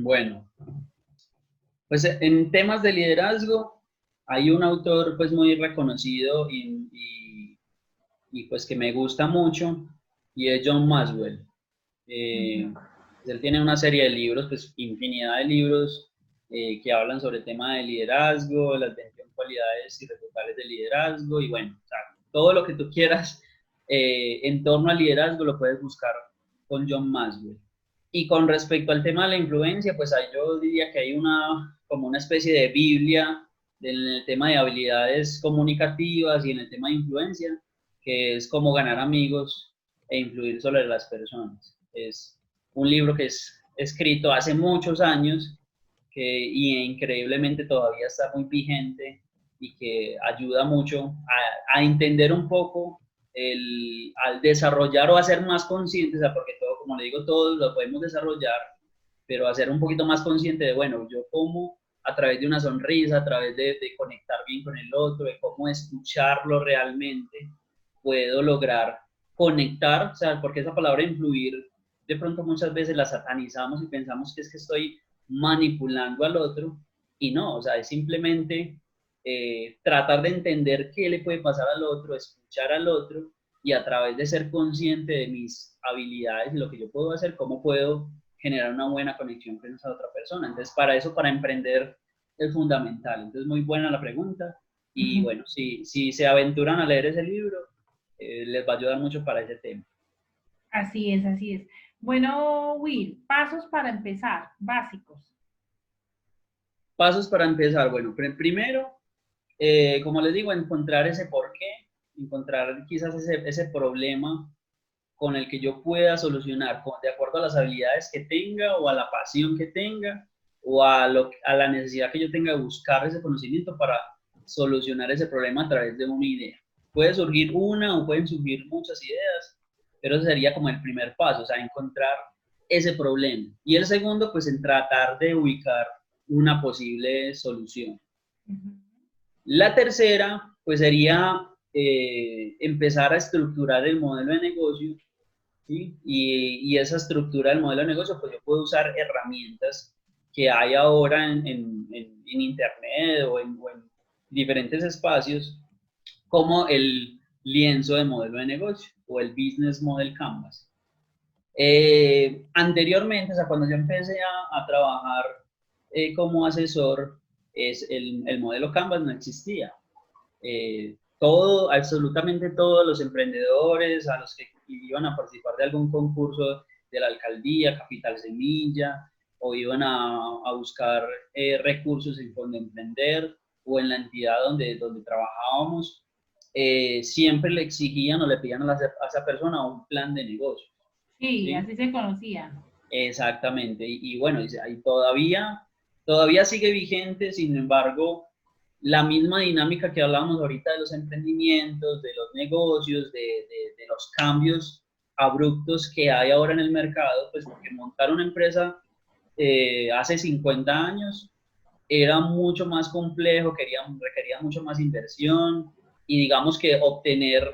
Bueno, pues en temas de liderazgo hay un autor pues muy reconocido y pues que me gusta mucho y es John Maxwell. Pues él tiene una serie de libros, pues infinidad de libros que hablan sobre el tema de liderazgo, las 21 cualidades irrefutables del liderazgo, y bueno, o sea, todo lo que tú quieras en torno al liderazgo lo puedes buscar con John Maxwell. Y con respecto al tema de la influencia, pues ahí yo diría que hay como una especie de Biblia en el tema de habilidades comunicativas y en el tema de influencia, que es cómo ganar amigos e influir sobre las personas. Es un libro que es escrito hace muchos años y increíblemente todavía está muy vigente y que ayuda mucho a entender un poco al desarrollar o a ser más conscientes, o sea, porque todo, como le digo, todos lo podemos desarrollar, pero a ser un poquito más consciente de, bueno, yo cómo a través de una sonrisa, a través de conectar bien con el otro, de cómo escucharlo realmente, puedo lograr conectar, o sea, porque esa palabra influir, de pronto muchas veces la satanizamos y pensamos que es que estoy manipulando al otro, y no, o sea, es simplemente tratar de entender qué le puede pasar al otro, escuchar al otro, y a través de ser consciente de mis habilidades y lo que yo puedo hacer, cómo puedo generar una buena conexión con esa otra persona. Entonces, para eso, para emprender, es fundamental. Entonces, muy buena la pregunta. Y bueno, si se aventuran a leer ese libro, les va a ayudar mucho para ese tema. Así es, así es. Bueno, Will, pasos para empezar, básicos. Pasos para empezar. Bueno, primero, como les digo, encontrar ese porqué, encontrar quizás ese problema con el que yo pueda solucionar de acuerdo a las habilidades que tenga o a la pasión que tenga o a la necesidad que yo tenga de buscar ese conocimiento para solucionar ese problema a través de una idea. Puede surgir una o pueden surgir muchas ideas, pero ese sería como el primer paso, o sea, encontrar ese problema. Y el segundo, pues en tratar de ubicar una posible solución. La tercera, pues sería empezar a estructurar el modelo de negocio, ¿sí? Y esa estructura del modelo de negocio, pues yo puedo usar herramientas que hay ahora en Internet o en diferentes espacios, como el lienzo de modelo de negocio o el Business Model Canvas. Anteriormente, o sea, cuando yo empecé a trabajar como asesor, el modelo Canvas no existía. Absolutamente todos los emprendedores a los que iban a participar de algún concurso de la alcaldía, Capital Semilla, o iban a buscar recursos en Fondo Emprender o en la entidad donde trabajábamos, siempre le exigían o le pedían a esa persona un plan de negocio. Sí, ¿Sí? así se conocía. Exactamente, y bueno, ahí todavía sigue vigente, sin embargo, la misma dinámica que hablábamos ahorita de los emprendimientos, de los negocios, de los cambios abruptos que hay ahora en el mercado, pues porque montar una empresa hace 50 años era mucho más complejo, requería mucho más inversión y digamos que obtener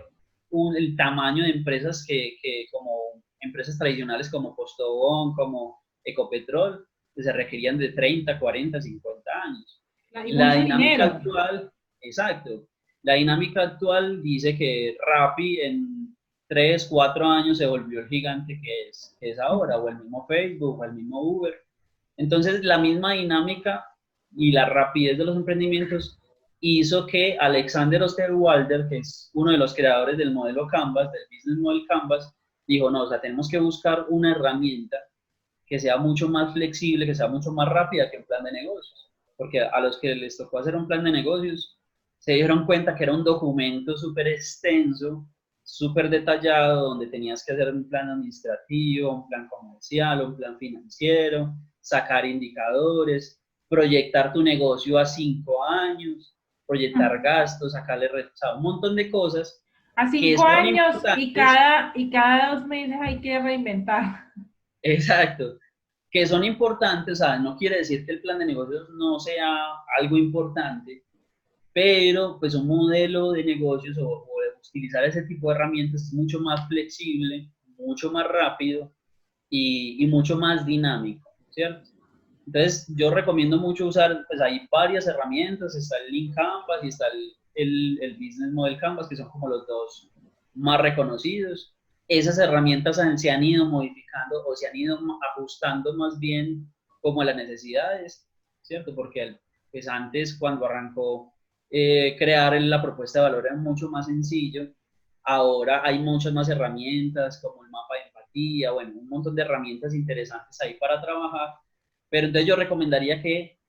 el tamaño de empresas que como empresas tradicionales como Postobón, como Ecopetrol, que se requerían de 30, 40, 50 años. Y La mucho dinámica dinero. actual, exacto, la dinámica actual dice que Rappi en 3, 4 años se volvió el gigante que es ahora, o el mismo Facebook, o el mismo Uber. Entonces, la misma dinámica y la rapidez de los emprendimientos hizo que Alexander Osterwalder, que es uno de los creadores del modelo Canvas, del Business Model Canvas, dijo, no, o sea, tenemos que buscar una herramienta que sea mucho más flexible, que sea mucho más rápida que un plan de negocios. Porque a los que les tocó hacer un plan de negocios, se dieron cuenta que era un documento súper extenso, súper detallado, donde tenías que hacer un plan administrativo, un plan comercial, un plan financiero, sacar indicadores, proyectar tu negocio a 5 años, proyectar gastos, sacarle un montón de cosas A que 5 son años importantes. y cada 2 meses hay que reinventar. Exacto, que son importantes, o sea, no quiere decir que el plan de negocios no sea algo importante, pero pues un modelo de negocios o de utilizar ese tipo de herramientas es mucho más flexible, mucho más rápido y mucho más dinámico, ¿cierto? Entonces, yo recomiendo mucho usar, pues hay varias herramientas, está el Lean Canvas y está el Business Model Canvas, que son como los dos más reconocidos. Esas herramientas se han ido modificando o se han ido ajustando más bien como a las necesidades, ¿cierto? Porque pues antes, cuando arrancó, crear la propuesta de valor era mucho más sencillo. Ahora hay muchas más herramientas, como el mapa de empatía, bueno, un montón de herramientas interesantes ahí para trabajar. Pero entonces yo recomendaría que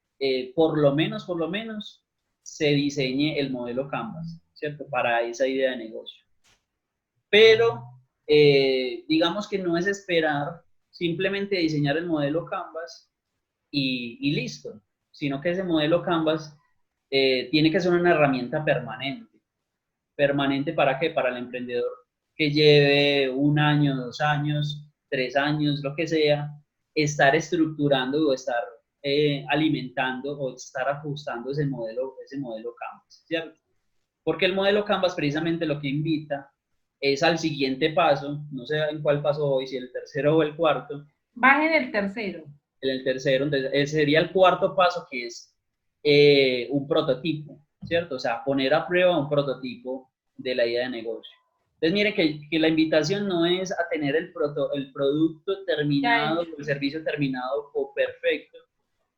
por lo menos, se diseñe el modelo Canvas, ¿cierto? Para esa idea de negocio. Pero digamos que no es esperar simplemente diseñar el modelo Canvas y listo, sino que ese modelo Canvas tiene que ser una herramienta permanente. ¿Permanente para qué? Para el emprendedor que lleve 1 año, 2 años, 3 años, lo que sea, estar estructurando o estar alimentando o estar ajustando ese modelo Canvas, ¿cierto? Porque el modelo Canvas precisamente lo que invita es al siguiente paso, no sé en cuál paso voy, si el tercero o el cuarto. Vas en el tercero. En el tercero, entonces ese sería el cuarto paso, que es un prototipo, ¿cierto? O sea, poner a prueba un prototipo de la idea de negocio. Entonces, mire que la invitación no es a tener el producto terminado, el servicio terminado o perfecto,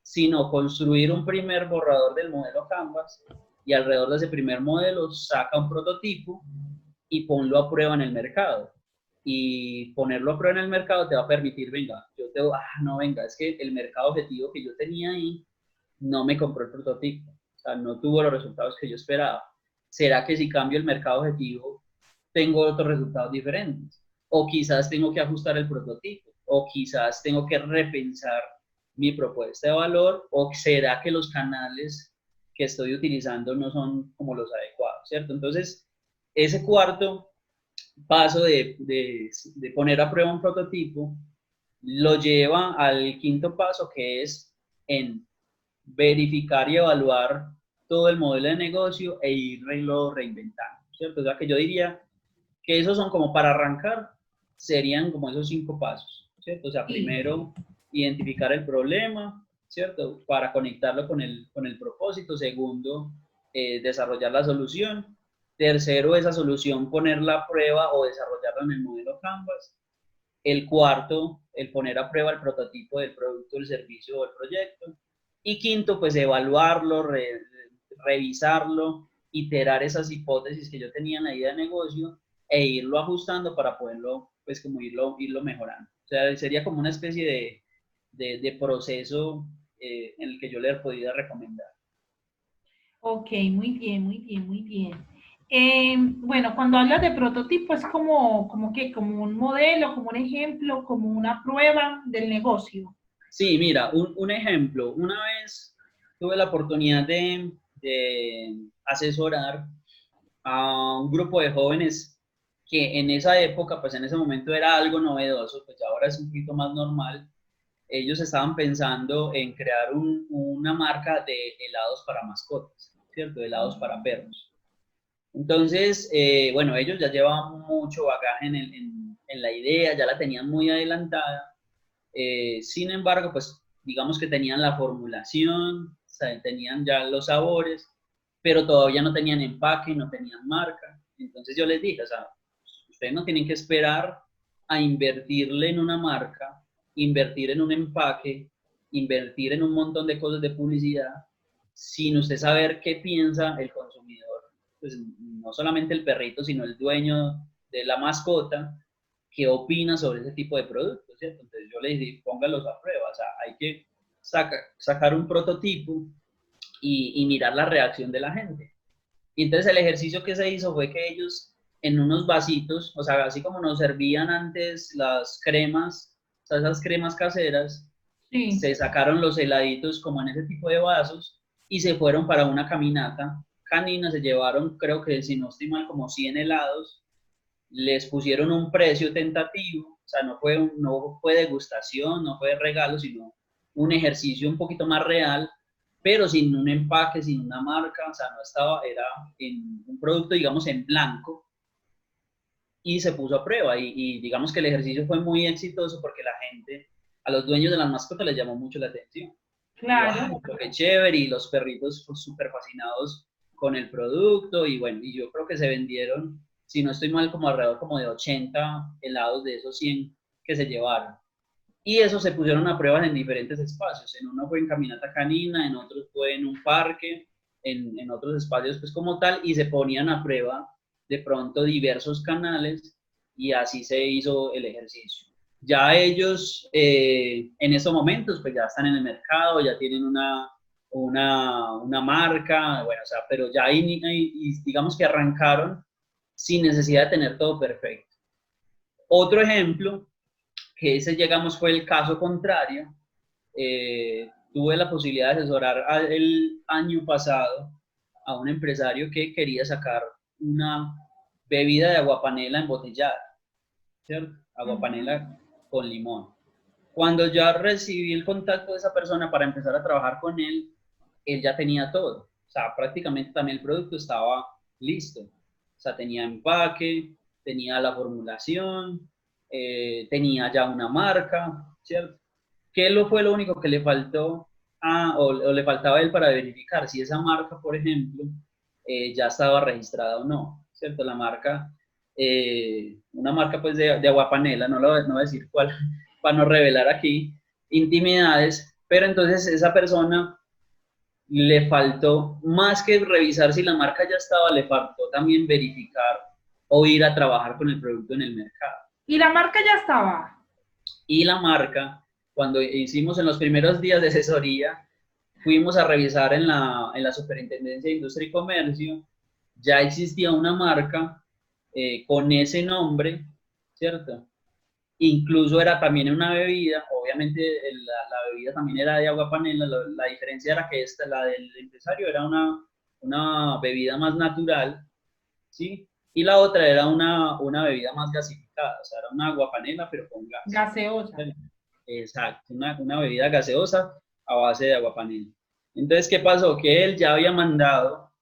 sino construir un primer borrador del modelo Canvas y alrededor de ese primer modelo saca un prototipo y ponlo a prueba en el mercado. Y ponerlo a prueba en el mercado te va a permitir, venga, no, venga, es que el mercado objetivo que yo tenía ahí no me compró el prototipo, o sea, no tuvo los resultados que yo esperaba. ¿Será que si cambio el mercado objetivo tengo otros resultados diferentes? O quizás tengo que ajustar el prototipo, o quizás tengo que repensar mi propuesta de valor, o será que los canales que estoy utilizando no son como los adecuados, ¿cierto? Entonces, ese cuarto paso de poner a prueba un prototipo lo lleva al quinto paso, que es en verificar y evaluar todo el modelo de negocio e irlo reinventando, ¿cierto? O sea, que yo diría que esos son como para arrancar, serían como esos 5 pasos, ¿cierto? O sea, primero identificar el problema, ¿cierto? Para conectarlo con el propósito. Segundo, desarrollar la solución. Tercero, esa solución ponerla a prueba o desarrollarla en el modelo Canvas. El cuarto, el poner a prueba el prototipo del producto, el servicio o el proyecto. Y quinto, pues evaluarlo, revisarlo, iterar esas hipótesis que yo tenía en la idea de negocio e irlo ajustando para poderlo, pues como irlo mejorando. O sea, sería como una especie de proceso en el que yo le podría recomendar. Ok, muy bien, muy bien, muy bien. Bueno, cuando hablas de prototipo es como un modelo, como un ejemplo, como una prueba del negocio. Sí, mira, un ejemplo. Una vez tuve la oportunidad de asesorar a un grupo de jóvenes que en esa época, pues en ese momento era algo novedoso, pues ahora es un poquito más normal. Ellos estaban pensando en crear una marca de helados para mascotas, ¿cierto? De helados para perros. Entonces, bueno, ellos ya llevaban mucho bagaje en la idea, ya la tenían muy adelantada. Sin embargo, pues digamos que tenían la formulación, o sea, tenían ya los sabores, pero todavía no tenían empaque, no tenían marca. Entonces yo les dije, o sea, ustedes no tienen que esperar a invertirle en una marca, invertir en un empaque, invertir en un montón de cosas de publicidad, sin usted saber qué piensa el consumidor. Pues no solamente el perrito, sino el dueño de la mascota, qué opina sobre ese tipo de productos, ¿cierto? Entonces yo les dije, póngalos a prueba, o sea, hay que sacar un prototipo y mirar la reacción de la gente. Y entonces el ejercicio que se hizo fue que ellos en unos vasitos, o sea, así como nos servían antes las cremas, o sea, esas cremas caseras, Sí. se sacaron los heladitos como en ese tipo de vasos y se fueron para una caminata canina, se llevaron, creo que si no estoy mal, como 100 helados, les pusieron un precio tentativo, o sea, no fue degustación, no fue regalo, sino un ejercicio un poquito más real, pero sin un empaque, sin una marca, o sea, no estaba, era en un producto, digamos, en blanco, y se puso a prueba, y digamos que el ejercicio fue muy exitoso porque la gente, a los dueños de las mascotas les llamó mucho la atención. Claro. ¡Wow! Qué chévere, y los perritos pues, súper fascinados con el producto, y bueno, y yo creo que se vendieron, si no estoy mal, como alrededor como de 80 helados de esos 100 que se llevaron. Y eso se pusieron a pruebas en diferentes espacios. En uno fue en caminata canina, en otros fue en un parque, en otros espacios pues como tal, y se ponían a prueba de pronto diversos canales y así se hizo el ejercicio. Ya ellos en esos momentos pues ya están en el mercado, ya tienen una marca, bueno, o sea, pero ya ahí, digamos que arrancaron sin necesidad de tener todo perfecto. Otro ejemplo, que ese llegamos fue el caso contrario, tuve la posibilidad de asesorar el año pasado a un empresario que quería sacar una bebida de aguapanela embotellada, ¿cierto? Aguapanela con limón. Cuando ya recibí el contacto de esa persona para empezar a trabajar con él ya tenía todo. O sea, prácticamente también el producto estaba listo. O sea, tenía empaque, tenía la formulación, tenía ya una marca, ¿cierto? ¿Qué fue lo único que le faltó o le faltaba a él para verificar si esa marca, por ejemplo, ya estaba registrada o no, ¿cierto? La marca, una marca pues de aguapanela, no voy a decir cuál, para no revelar aquí intimidades, pero entonces esa persona le faltó, más que revisar si la marca ya estaba, le faltó también verificar o ir a trabajar con el producto en el mercado. ¿Y la marca ya estaba? Y la marca, cuando hicimos en los primeros días de asesoría, fuimos a revisar en la Superintendencia de Industria y Comercio, ya existía una marca con ese nombre, ¿cierto? Incluso era también una bebida, obviamente la bebida también era de agua panela, la diferencia era que la del empresario era una bebida más natural, ¿sí? Y la otra era una bebida más gasificada, o sea, era una agua panela pero con gas. Gaseosa. Exacto, una bebida gaseosa a base de agua panela. Entonces, ¿qué pasó? Que él ya había mandado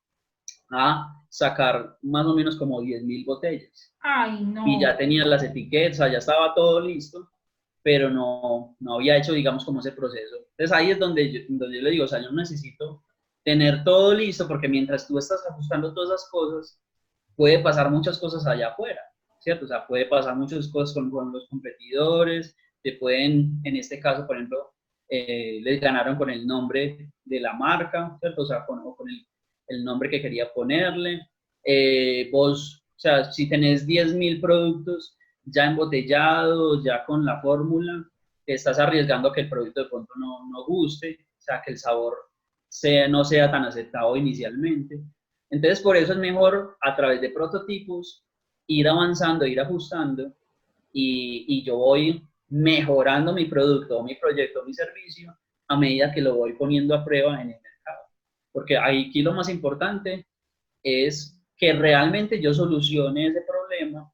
a sacar más o menos como 10.000 botellas. Ay, Y no. ya tenía las etiquetas, ya estaba todo listo, pero no había hecho, digamos, como ese proceso. Entonces ahí es donde yo le digo, o sea, yo necesito tener todo listo, porque mientras tú estás ajustando todas esas cosas, puede pasar muchas cosas allá afuera, ¿cierto? O sea, puede pasar muchas cosas con los competidores, te pueden, en este caso, por ejemplo, les ganaron con el nombre de la marca, ¿cierto? O sea, con el nombre que quería ponerle. Vos, o sea, si tenés 10.000 productos ya embotellados, ya con la fórmula, te estás arriesgando a que el producto de pronto no guste, o sea, que el sabor no sea tan aceptado inicialmente. Entonces, por eso es mejor a través de prototipos ir avanzando, ir ajustando y yo voy mejorando mi producto, mi proyecto, mi servicio a medida que lo voy poniendo a prueba en el mercado. Porque aquí lo más importante es que realmente yo solucione ese problema,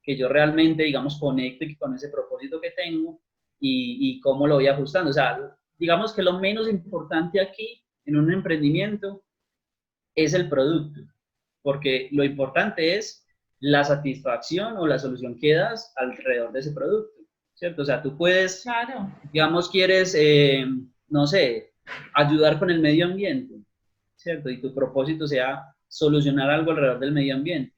que yo realmente, digamos, conecte con ese propósito que tengo y cómo lo voy ajustando. O sea, digamos que lo menos importante aquí en un emprendimiento es el producto, porque lo importante es la satisfacción o la solución que das alrededor de ese producto, ¿cierto? O sea, tú puedes, Claro. digamos, quieres, no sé, ayudar con el medio ambiente, ¿cierto? Y tu propósito sea solucionar algo alrededor del medio ambiente.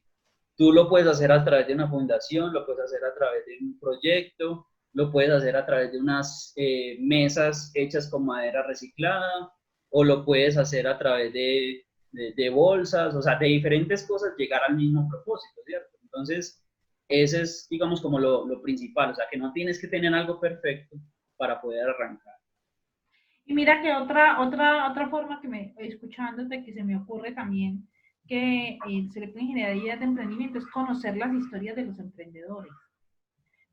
Tú lo puedes hacer a través de una fundación, lo puedes hacer a través de un proyecto, lo puedes hacer a través de unas mesas hechas con madera reciclada, o lo puedes hacer a través de bolsas, o sea, de diferentes cosas llegar al mismo propósito, ¿cierto? Entonces, ese es, digamos, como lo principal, o sea, que no tienes que tener algo perfecto para poder arrancar. Y mira que otra forma que escuchándote que se me ocurre también que se le puede generar ideas de emprendimiento es conocer las historias de los emprendedores.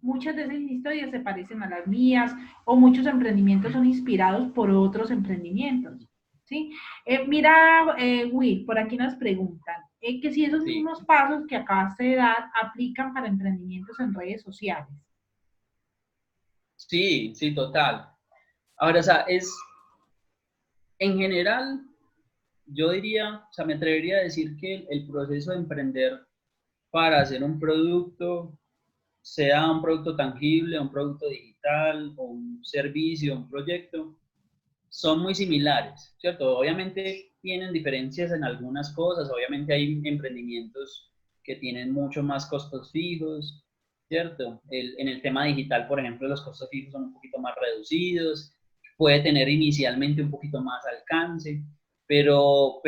Muchas de esas historias se parecen a las mías o muchos emprendimientos son inspirados por otros emprendimientos. ¿Sí? Mira, Will, por aquí nos preguntan que si esos Sí, mismos pasos que acabaste de dar aplican para emprendimientos en redes sociales. sí, sí, total. Ahora, o sea, en general, yo diría, o sea, me atrevería a decir que el proceso de emprender para hacer un producto, sea un producto tangible, un producto digital, o un servicio, un proyecto, son muy similares, ¿cierto? Obviamente tienen diferencias en algunas cosas, obviamente hay emprendimientos que tienen mucho más costos fijos, ¿cierto? En el tema digital, por ejemplo, los costos fijos son un poquito más reducidos, puede tener inicialmente un poquito más alcance, pero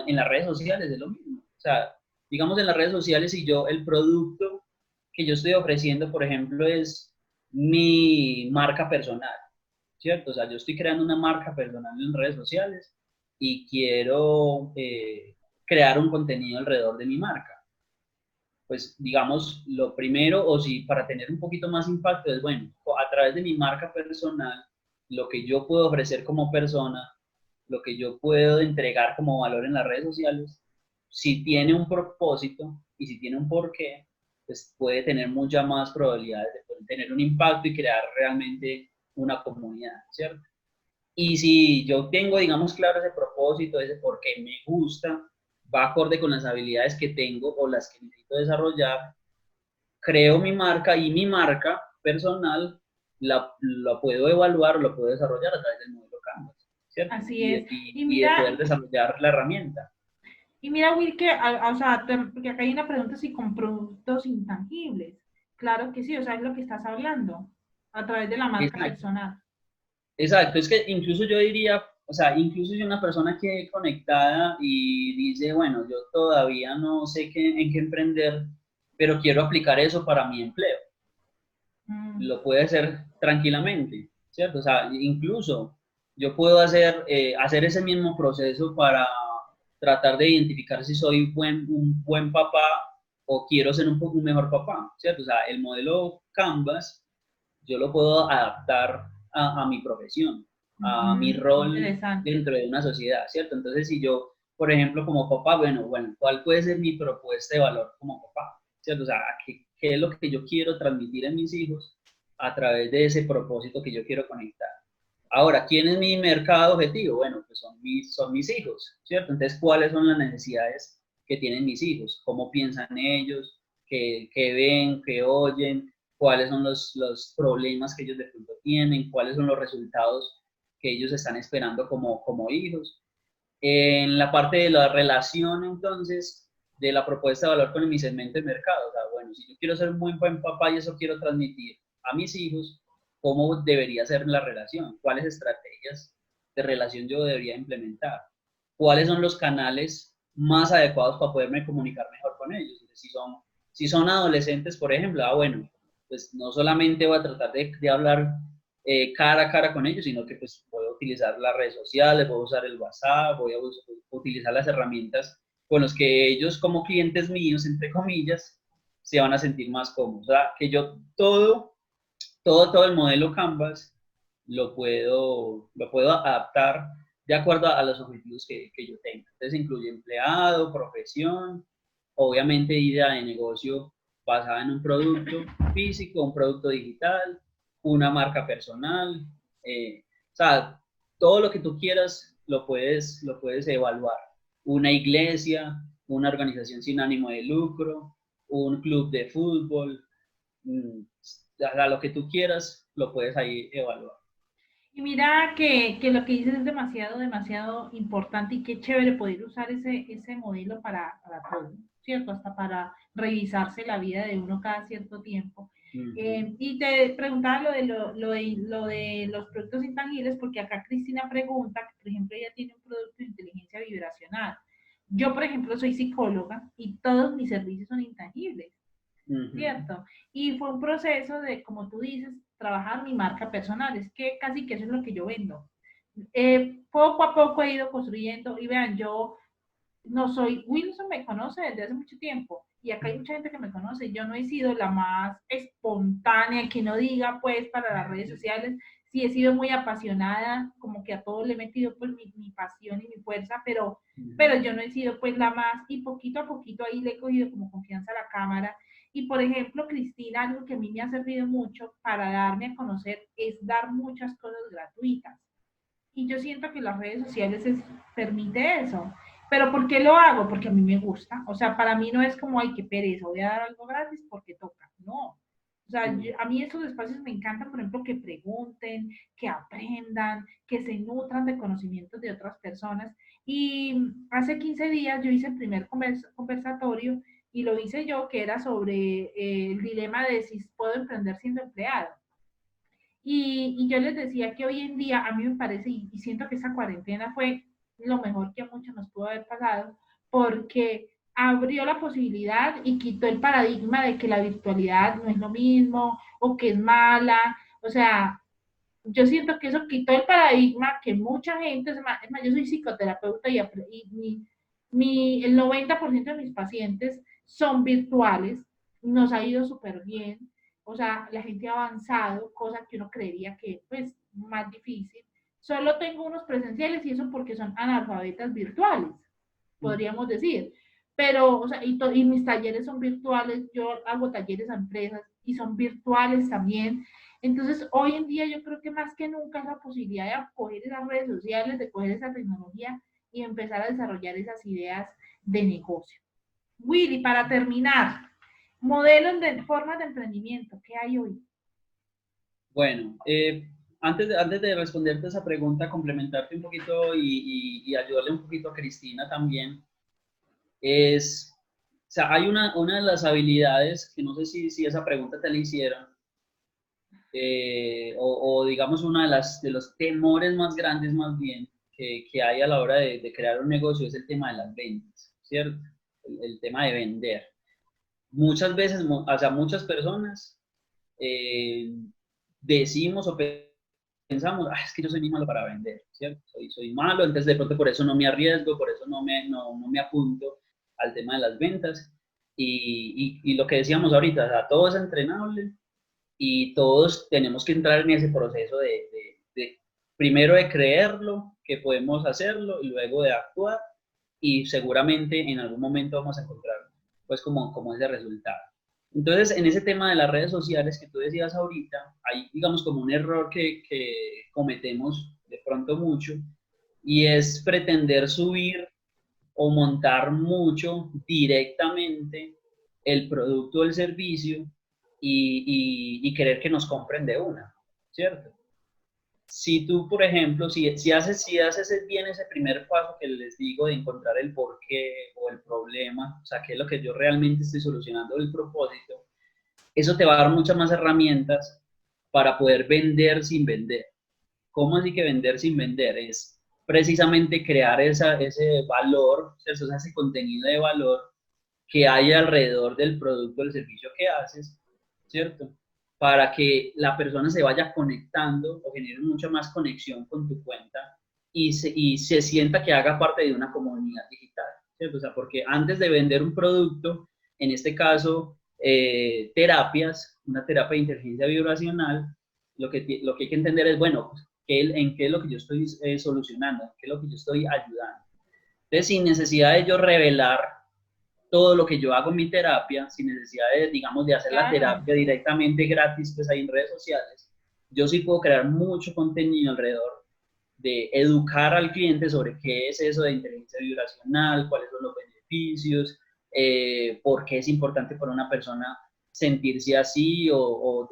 en las redes sociales es lo mismo. O sea, digamos en las redes sociales, si yo el producto que yo estoy ofreciendo, por ejemplo, es mi marca personal, ¿cierto? O sea, yo estoy creando una marca personal en redes sociales y quiero crear un contenido alrededor de mi marca. Pues digamos, lo primero, o si para tener un poquito más impacto, es bueno, a través de mi marca personal, lo que yo puedo ofrecer como persona, lo que yo puedo entregar como valor en las redes sociales, si tiene un propósito y si tiene un porqué, pues puede tener muchas más probabilidades de poder tener un impacto y crear realmente una comunidad, ¿cierto? Y si yo tengo, digamos, claro ese propósito, ese por qué me gusta, va acorde con las habilidades que tengo o las que necesito desarrollar, creo mi marca y mi marca personal la puedo evaluar o la puedo desarrollar a través del modelo Canvas, ¿cierto? Así es. Y Y de mira, poder desarrollar la herramienta. y mira, Will, que, o sea, porque acá hay una pregunta si con productos intangibles. Claro que sí, o sea, es lo que estás hablando, a través de la marca Exacto. personal. Exacto, es que incluso yo diría, o sea, incluso si una persona que conectada y dice, bueno, yo todavía no sé en qué emprender, pero quiero aplicar eso para mi empleo, Mm, lo puede hacer tranquilamente, ¿cierto? O sea, incluso yo puedo hacer ese mismo proceso para tratar de identificar si soy un buen papá o quiero ser un mejor papá, ¿cierto? O sea, el modelo Canvas yo lo puedo adaptar a mi profesión, a mi qué rol interesante. dentro de una sociedad, ¿cierto? Entonces, si yo, por ejemplo, como papá, bueno, ¿cuál puede ser mi propuesta de valor como papá? ¿Cierto? O sea, ¿qué es lo que yo quiero transmitir a mis hijos a través de ese propósito que yo quiero conectar? Ahora, ¿quién es mi mercado objetivo? Bueno, pues son mis hijos, ¿cierto? Entonces, ¿cuáles son las necesidades que tienen mis hijos? ¿Cómo piensan ellos? ¿Qué ven? ¿Qué oyen? ¿Cuáles son los problemas que ellos de pronto tienen? ¿Cuáles son los resultados que ellos están esperando como hijos? En la parte de la relación, entonces, de la propuesta de valor con mi segmento de mercado. O sea, bueno, si yo quiero ser un muy buen papá y eso quiero transmitir a mis hijos, ¿cómo debería ser la relación? ¿Cuáles estrategias de relación yo debería implementar? ¿Cuáles son los canales más adecuados para poderme comunicar mejor con ellos? Si son adolescentes, por ejemplo, bueno, pues no solamente voy a tratar de hablar cara a cara con ellos, sino que pues puedo utilizar las redes sociales, puedo usar el WhatsApp, voy a utilizar las herramientas con las que ellos como clientes míos, entre comillas, se van a sentir más cómodos. O sea, que yo todo el modelo Canvas lo puedo adaptar de acuerdo a los objetivos que yo tenga. Entonces incluye empleado, profesión, obviamente idea de negocio basada en un producto físico, un producto digital, una marca personal, o sea, todo lo que tú quieras lo puedes evaluar. Una iglesia, una organización sin ánimo de lucro, un club de fútbol, a lo que tú quieras, lo puedes ahí evaluar. Y mira que lo que dices es demasiado, demasiado importante y qué chévere poder usar ese modelo para todo, ¿cierto? Hasta para revisarse la vida de uno cada cierto tiempo. Uh -huh. Y te preguntaba lo de los productos intangibles, porque acá Cristina pregunta, que por ejemplo ella tiene un producto de inteligencia vibracional. Yo, por ejemplo, soy psicóloga y todos mis servicios son intangibles. Uh -huh. ¿Cierto? Y fue un proceso de, como tú dices, trabajar mi marca personal. Es que casi que eso es lo que yo vendo. Poco a poco he ido construyendo y vean, yo no soy, Wilson me conoce desde hace mucho tiempo y acá hay mucha gente que me conoce. Yo no he sido la más espontánea, que no diga pues para las redes sociales. Sí he sido muy apasionada, como que a todo le he metido pues mi pasión y mi fuerza, pero yo no he sido pues la más y poquito a poquito ahí le he cogido como confianza a la cámara. Y por ejemplo, Cristina, algo que a mí me ha servido mucho para darme a conocer es dar muchas cosas gratuitas. Y yo siento que las redes sociales permite eso. Pero ¿por qué lo hago? Porque a mí me gusta. O sea, para mí no es como, ay, qué pereza, voy a dar algo gratis porque toca. No. O sea, a mí esos espacios me encantan, por ejemplo, que pregunten, que aprendan, que se nutran de conocimientos de otras personas. Y hace 15 días yo hice el primer conversatorio y lo hice yo, que era sobre el dilema de si puedo emprender siendo empleado. Y yo les decía que hoy en día a mí me parece, y siento que esta cuarentena fue lo mejor que a muchos nos pudo haber pasado, porque abrió la posibilidad y quitó el paradigma de que la virtualidad no es lo mismo o que es mala. O sea, yo siento que eso quitó el paradigma que mucha gente, es más, yo soy psicoterapeuta el 90% de mis pacientes son virtuales, nos ha ido súper bien, o sea, la gente ha avanzado, cosa que uno creería que pues más difícil. Solo tengo unos presenciales y eso porque son analfabetas virtuales, podríamos decir. Pero, o sea, y mis talleres son virtuales, yo hago talleres a empresas y son virtuales también. Entonces, hoy en día yo creo que más que nunca es la posibilidad de coger esas redes sociales, de coger esa tecnología y empezar a desarrollar esas ideas de negocio. Willy, para terminar, modelos de formas de emprendimiento, ¿qué hay hoy? Bueno, antes de responderte esa pregunta, complementarte un poquito y ayudarle un poquito a Cristina también, o sea, hay una de las habilidades, que no sé si esa pregunta te la hicieron, o digamos de los temores más grandes más bien que hay a la hora de crear un negocio es el tema de las ventas, ¿cierto? El tema de vender. Muchas veces, o sea, muchas personas eh, decimos o pensamos, es que yo soy muy malo para vender, ¿cierto? Soy malo, entonces de pronto por eso no me arriesgo, por eso no me apunto al tema de las ventas. Y lo que decíamos ahorita, o sea, todo es entrenable y todos tenemos que entrar en ese proceso de primero de creerlo, que podemos hacerlo, y luego de actuar, y seguramente en algún momento vamos a encontrar pues como ese resultado. Entonces, en ese tema de las redes sociales que tú decías ahorita, hay digamos como un error que cometemos de pronto mucho, y es pretender subir o montar mucho directamente el producto o el servicio y querer que nos compren de una, ¿cierto? Si tú, por ejemplo, si haces bien ese primer paso que les digo de encontrar el porqué o el problema, o sea, qué es lo que yo realmente estoy solucionando, el propósito, eso te va a dar muchas más herramientas para poder vender sin vender. ¿Cómo así que vender sin vender? Es precisamente crear ese valor, ¿cierto? O sea, ese contenido de valor que hay alrededor del producto o el servicio que haces, ¿cierto? Para que la persona se vaya conectando o genere mucha más conexión con tu cuenta y se sienta que haga parte de una comunidad digital, ¿cierto? O sea, porque antes de vender un producto, en este caso, terapias, una terapia de inteligencia vibracional, lo que hay que entender es, bueno, en qué es lo que yo estoy solucionando, en qué es lo que yo estoy ayudando. Entonces, sin necesidad de yo revelar todo lo que yo hago en mi terapia, sin necesidad de, digamos, de hacer la terapia directamente gratis, pues ahí en redes sociales, yo sí puedo crear mucho contenido alrededor de educar al cliente sobre qué es eso de inteligencia vibracional, cuáles son los beneficios, por qué es importante para una persona sentirse así o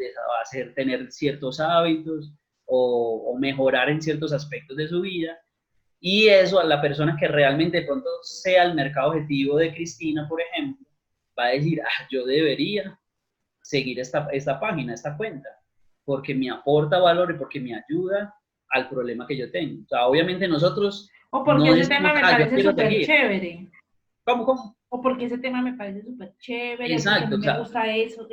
tener ciertos hábitos o mejorar en ciertos aspectos de su vida. Y eso a la persona que realmente de pronto sea el mercado objetivo de Cristina, por ejemplo, va a decir, yo debería seguir esta página, esta cuenta, porque me aporta valor y porque me ayuda al problema que yo tengo. O sea, obviamente nosotros o porque no ese decimos, tema me yo parece quiero súper seguir. chévere. ¿Cómo? O porque ese tema me parece súper chévere, porque a Exacto, mí o me sea, gusta eso.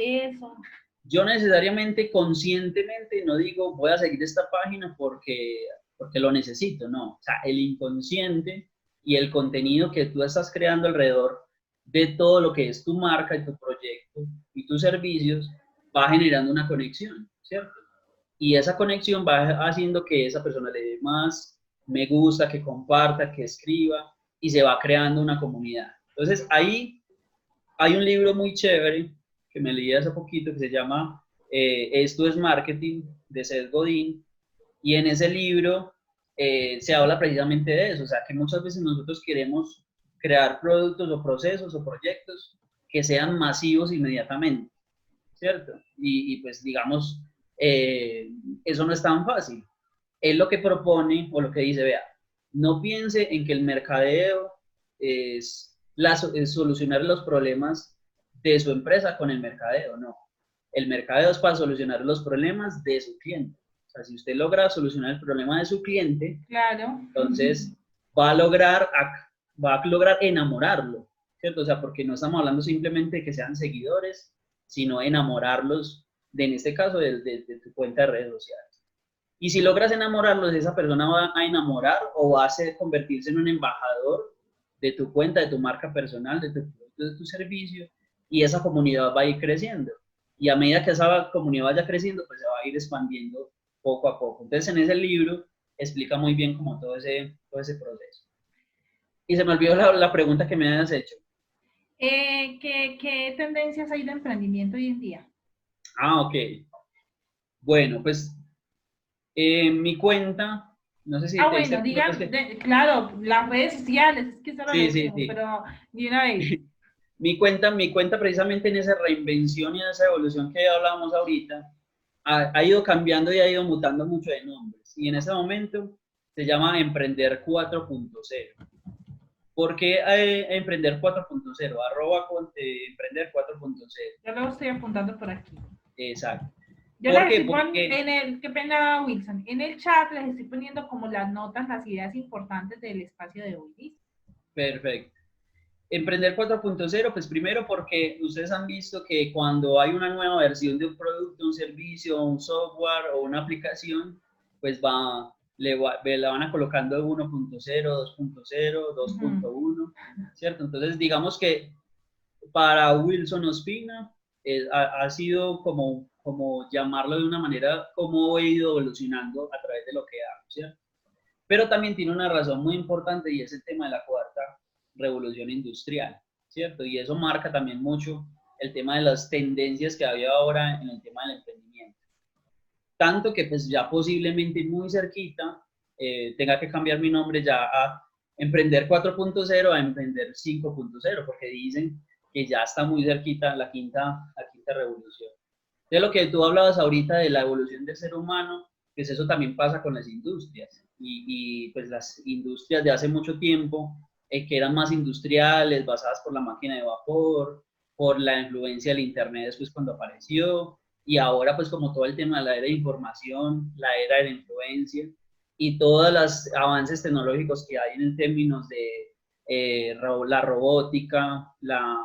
yo necesariamente, conscientemente, no digo voy a seguir esta página porque lo necesito, no. O sea, el inconsciente y el contenido que tú estás creando alrededor de todo lo que es tu marca y tu proyecto y tus servicios va generando una conexión, ¿cierto? Y esa conexión va haciendo que esa persona le dé más me gusta, que comparta, que escriba y se va creando una comunidad. Entonces, ahí hay un libro muy chévere que me leí hace poquito que se llama Esto es Marketing, de Seth Godin, y en ese libro se habla precisamente de eso, o sea, que muchas veces nosotros queremos crear productos o procesos o proyectos que sean masivos inmediatamente, ¿cierto? Y pues digamos, eso no es tan fácil. Él lo que propone o lo que dice, vea, no piense en que el mercadeo es solucionar los problemas de su empresa con el mercadeo, no. El mercadeo es para solucionar los problemas de su cliente. O sea, si usted logra solucionar el problema de su cliente, Claro. entonces va a lograr enamorarlo, ¿cierto? O sea, porque no estamos hablando simplemente de que sean seguidores, sino enamorarlos, en este caso, de tu cuenta de redes sociales. Y si logras enamorarlos, esa persona va a enamorar o va a convertirse en un embajador de tu cuenta, de tu marca personal, de tu servicio, y esa comunidad va a ir creciendo. Y a medida que esa comunidad vaya creciendo, pues se va a ir expandiendo poco a poco. Entonces, en ese libro explica muy bien como todo ese proceso. Y se me olvidó la pregunta que me habías hecho. ¿Qué tendencias hay de emprendimiento hoy en día? Ah, ok. Bueno, pues mi cuenta, no sé si te diste Bueno, cuenta, pues digan, que... claro, las redes sociales, es que eso era lo Sí, sí, último, sí. pero de una vez. Mi cuenta precisamente en esa reinvención y en esa evolución que hablábamos ahorita, ha ido cambiando y ha ido mutando mucho de nombres. Y en ese momento se llama Emprender 4.0. ¿Por qué Emprender 4.0? Emprender 4.0. Yo lo estoy apuntando por aquí. Exacto. Yo ¿Por les qué? estoy poniendo, Porque, qué pena Wilson, en el chat les estoy poniendo como las notas, las ideas importantes del espacio de hoy. ¿Listo? perfecto. Emprender 4.0, pues primero porque ustedes han visto que cuando hay una nueva versión de un producto, un servicio, un software o una aplicación, pues la van a colocando 1.0, 2.0, Ujú. 2.1, ¿cierto? Entonces, digamos que para Wilson Ospina ha sido como llamarlo de una manera, como he ido evolucionando a través de lo que hago, ¿cierto? Pero también tiene una razón muy importante y es el tema de la cuarta revolución industrial, ¿cierto? Y eso marca también mucho el tema de las tendencias que había ahora en el tema del emprendimiento. Tanto que pues ya posiblemente muy cerquita tenga que cambiar mi nombre ya a Emprender 4.0 a Emprender 5.0, porque dicen que ya está muy cerquita la quinta revolución. De lo que tú hablabas ahorita de la evolución del ser humano, pues eso también pasa con las industrias. Pues las industrias de hace mucho tiempo, que eran más industriales, basadas por la máquina de vapor, por la influencia del Internet después cuando apareció, y ahora pues como todo el tema de la era de información, la era de la influencia, y todos los avances tecnológicos que hay en términos de la robótica, la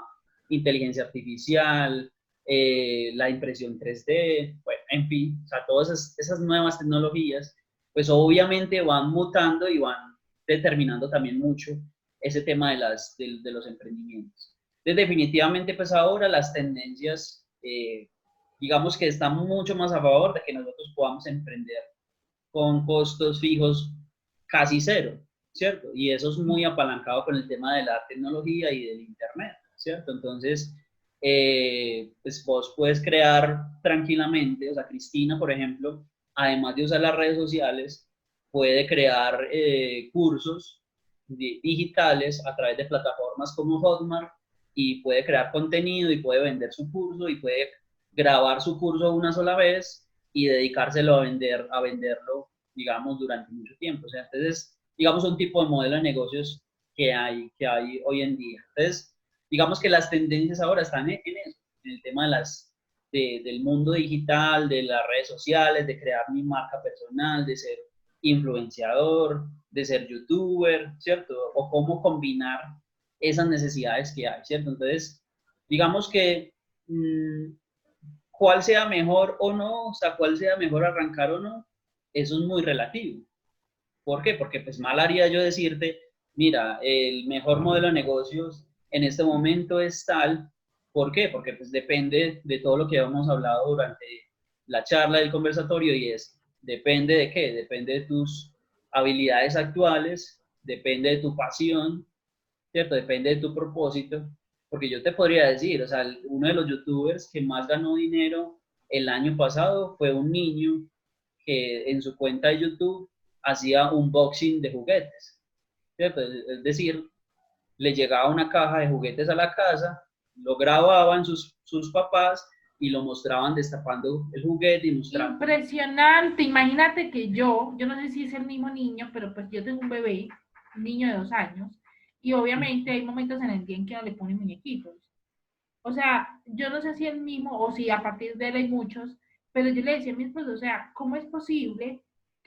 inteligencia artificial, la impresión 3D, bueno, en fin, o sea, todas esas nuevas tecnologías, pues obviamente van mutando y van determinando también mucho ese tema de los emprendimientos. Entonces, definitivamente, pues ahora las tendencias, digamos que están mucho más a favor de que nosotros podamos emprender con costos fijos casi cero, ¿cierto? Y eso es muy apalancado con el tema de la tecnología y del Internet, ¿cierto? Entonces, pues vos puedes crear tranquilamente, o sea, Cristina, por ejemplo, además de usar las redes sociales, puede crear cursos digitales a través de plataformas como Hotmart y puede crear contenido y puede vender su curso y puede grabar su curso una sola vez y dedicárselo a venderlo, digamos, durante mucho tiempo. O sea, entonces, digamos, un tipo de modelo de negocios que hay hoy en día. Entonces, digamos que las tendencias ahora están en eso, en el tema del mundo digital, de las redes sociales, de crear mi marca personal, de ser influenciador, de ser youtuber, ¿cierto? O cómo combinar esas necesidades que hay, ¿cierto? Entonces, digamos que cuál sea mejor o no, o sea, cuál sea mejor arrancar o no, eso es muy relativo. ¿Por qué? Porque pues mal haría yo decirte, mira, el mejor modelo de negocios en este momento es tal. ¿Por qué? Porque pues depende de todo lo que hemos hablado durante la charla del conversatorio y depende de qué, depende de tus habilidades actuales, depende de tu pasión, ¿cierto? Depende de tu propósito, porque yo te podría decir, o sea, uno de los youtubers que más ganó dinero el año pasado fue un niño que en su cuenta de YouTube hacía unboxing de juguetes, ¿cierto? Es decir, le llegaba una caja de juguetes a la casa, lo grababan sus papás y lo mostraban destapando el juguete y mostrando. Impresionante. Imagínate que yo no sé si es el mismo niño, pero pues yo tengo un bebé, un niño de 2 años, y obviamente hay momentos en el día en que no le ponen muñequitos. O sea, yo no sé si el mismo o si a partir de él hay muchos, pero yo le decía a mi esposo, o sea, ¿cómo es posible?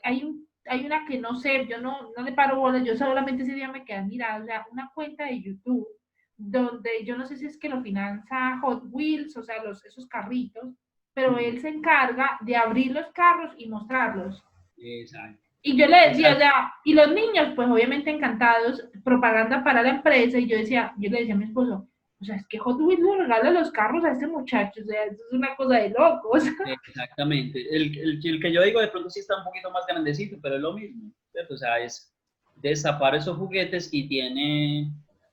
Hay una que no sé, yo no le paro bolas, yo solamente ese día me quedé mirando, o sea, una cuenta de YouTube donde yo no sé si es que lo finanza Hot Wheels, o sea, esos carritos, pero él se encarga de abrir los carros y mostrarlos. Exacto. Y yo le decía, Exacto. ya, y los niños, pues obviamente encantados, propaganda para la empresa, y yo le decía a mi esposo, o sea, es que Hot Wheels le regala los carros a este muchacho, o sea, eso es una cosa de locos. Exactamente. El que yo digo de pronto sí está un poquito más grandecito, pero es lo mismo, ¿cierto? O sea, es destapar esos juguetes y tiene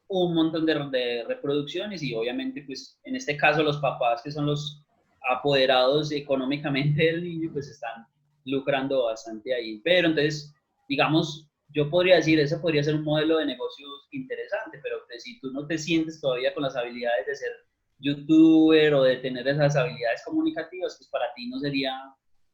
un montón de reproducciones y obviamente, pues, en este caso los papás que son los apoderados económicamente del niño, pues están lucrando bastante ahí. Pero entonces, digamos, yo podría decir, ese podría ser un modelo de negocios interesante, pero pues, si tú no te sientes todavía con las habilidades de ser youtuber o de tener esas habilidades comunicativas, pues para ti no sería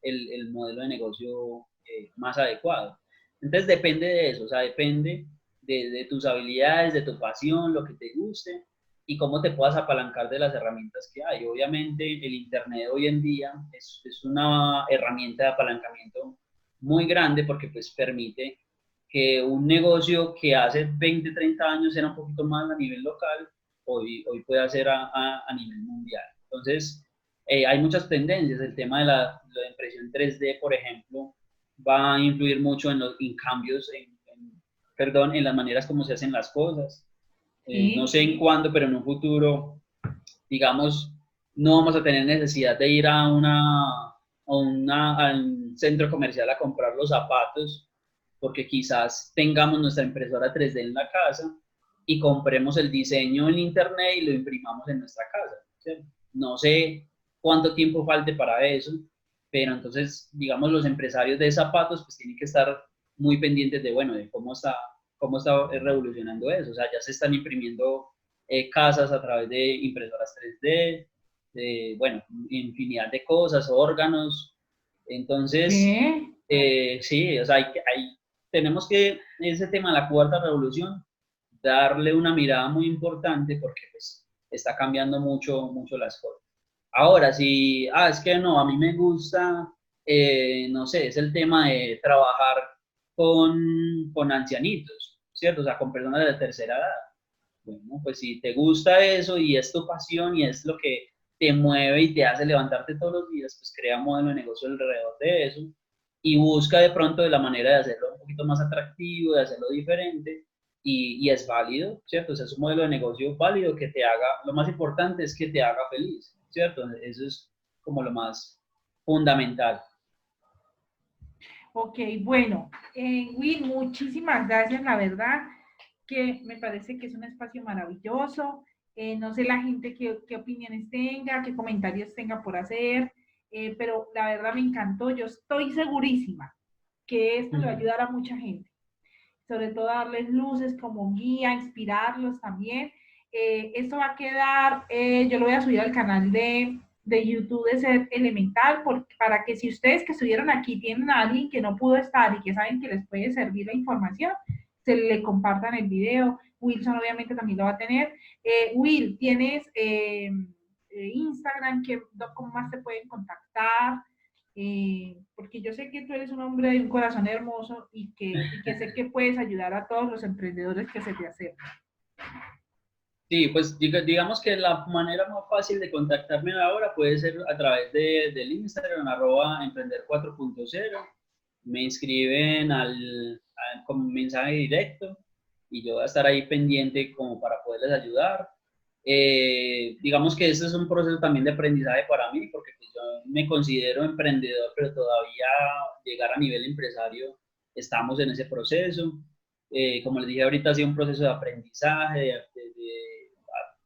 el modelo de negocio más adecuado. Entonces depende de eso, o sea, depende de tus habilidades, de tu pasión, lo que te guste y cómo te puedas apalancar de las herramientas que hay. Obviamente el Internet hoy en día es una herramienta de apalancamiento muy grande porque pues permite que un negocio que hace 20, 30 años era un poquito más a nivel local, hoy puede hacer a nivel mundial. Entonces, hay muchas tendencias. El tema de la impresión 3D, por ejemplo, va a influir mucho en cambios, perdón, en las maneras como se hacen las cosas. No Sí, sé en cuándo, pero en un futuro, digamos, no vamos a tener necesidad de ir a un centro comercial a comprar los zapatos, porque quizás tengamos nuestra impresora 3D en la casa y compremos el diseño en internet y lo imprimamos en nuestra casa. ¿Sí? No sé cuánto tiempo falte para eso, pero entonces, digamos, los empresarios de zapatos pues tienen que estar muy pendientes de, bueno, de cómo está revolucionando eso. O sea, ya se están imprimiendo casas a través de impresoras 3D, de, bueno, infinidad de cosas, órganos. Entonces, ¿qué? sí, o sea, tenemos que, ese tema de la cuarta revolución, darle una mirada muy importante porque pues, está cambiando mucho, mucho las cosas. Ahora, si, es que no, a mí me gusta, no sé, es el tema de trabajar con ancianitos, ¿cierto? O sea, con personas de tercera edad. Bueno, pues si te gusta eso y es tu pasión y es lo que te mueve y te hace levantarte todos los días, pues crea un modelo de negocio alrededor de eso y busca de pronto de la manera de hacerlo un poquito más atractivo, de hacerlo diferente y es válido, ¿cierto? O sea, es un modelo de negocio válido que te haga, lo más importante es que te haga feliz, ¿cierto? Eso es como lo más fundamental. Ok, bueno, Will, muchísimas gracias, la verdad que me parece que es un espacio maravilloso. No sé la gente qué opiniones tenga, qué comentarios tenga por hacer, pero la verdad me encantó. Yo estoy segurísima que esto le va a ayudar a mucha gente, sobre todo a darles luces como guía, inspirarlos también. Esto va a quedar, yo lo voy a subir al canal de YouTube de Ser Elemental, para que si ustedes que estuvieron aquí tienen a alguien que no pudo estar y que saben que les puede servir la información, se le compartan el video. Wilson obviamente también lo va a tener. Will, ¿tienes Instagram? ¿Cómo más te pueden contactar? Porque yo sé que tú eres un hombre de un corazón hermoso y que sé que puedes ayudar a todos los emprendedores que se te acercan. Sí, pues digamos que la manera más fácil de contactarme ahora puede ser a través del Instagram, emprender 4.0. Me inscriben con mensaje directo y yo voy a estar ahí pendiente como para poderles ayudar. Digamos que este es un proceso también de aprendizaje para mí, porque pues, yo me considero emprendedor, pero todavía llegar a nivel empresario estamos en ese proceso. Como les dije ahorita, ha sido un proceso de aprendizaje, de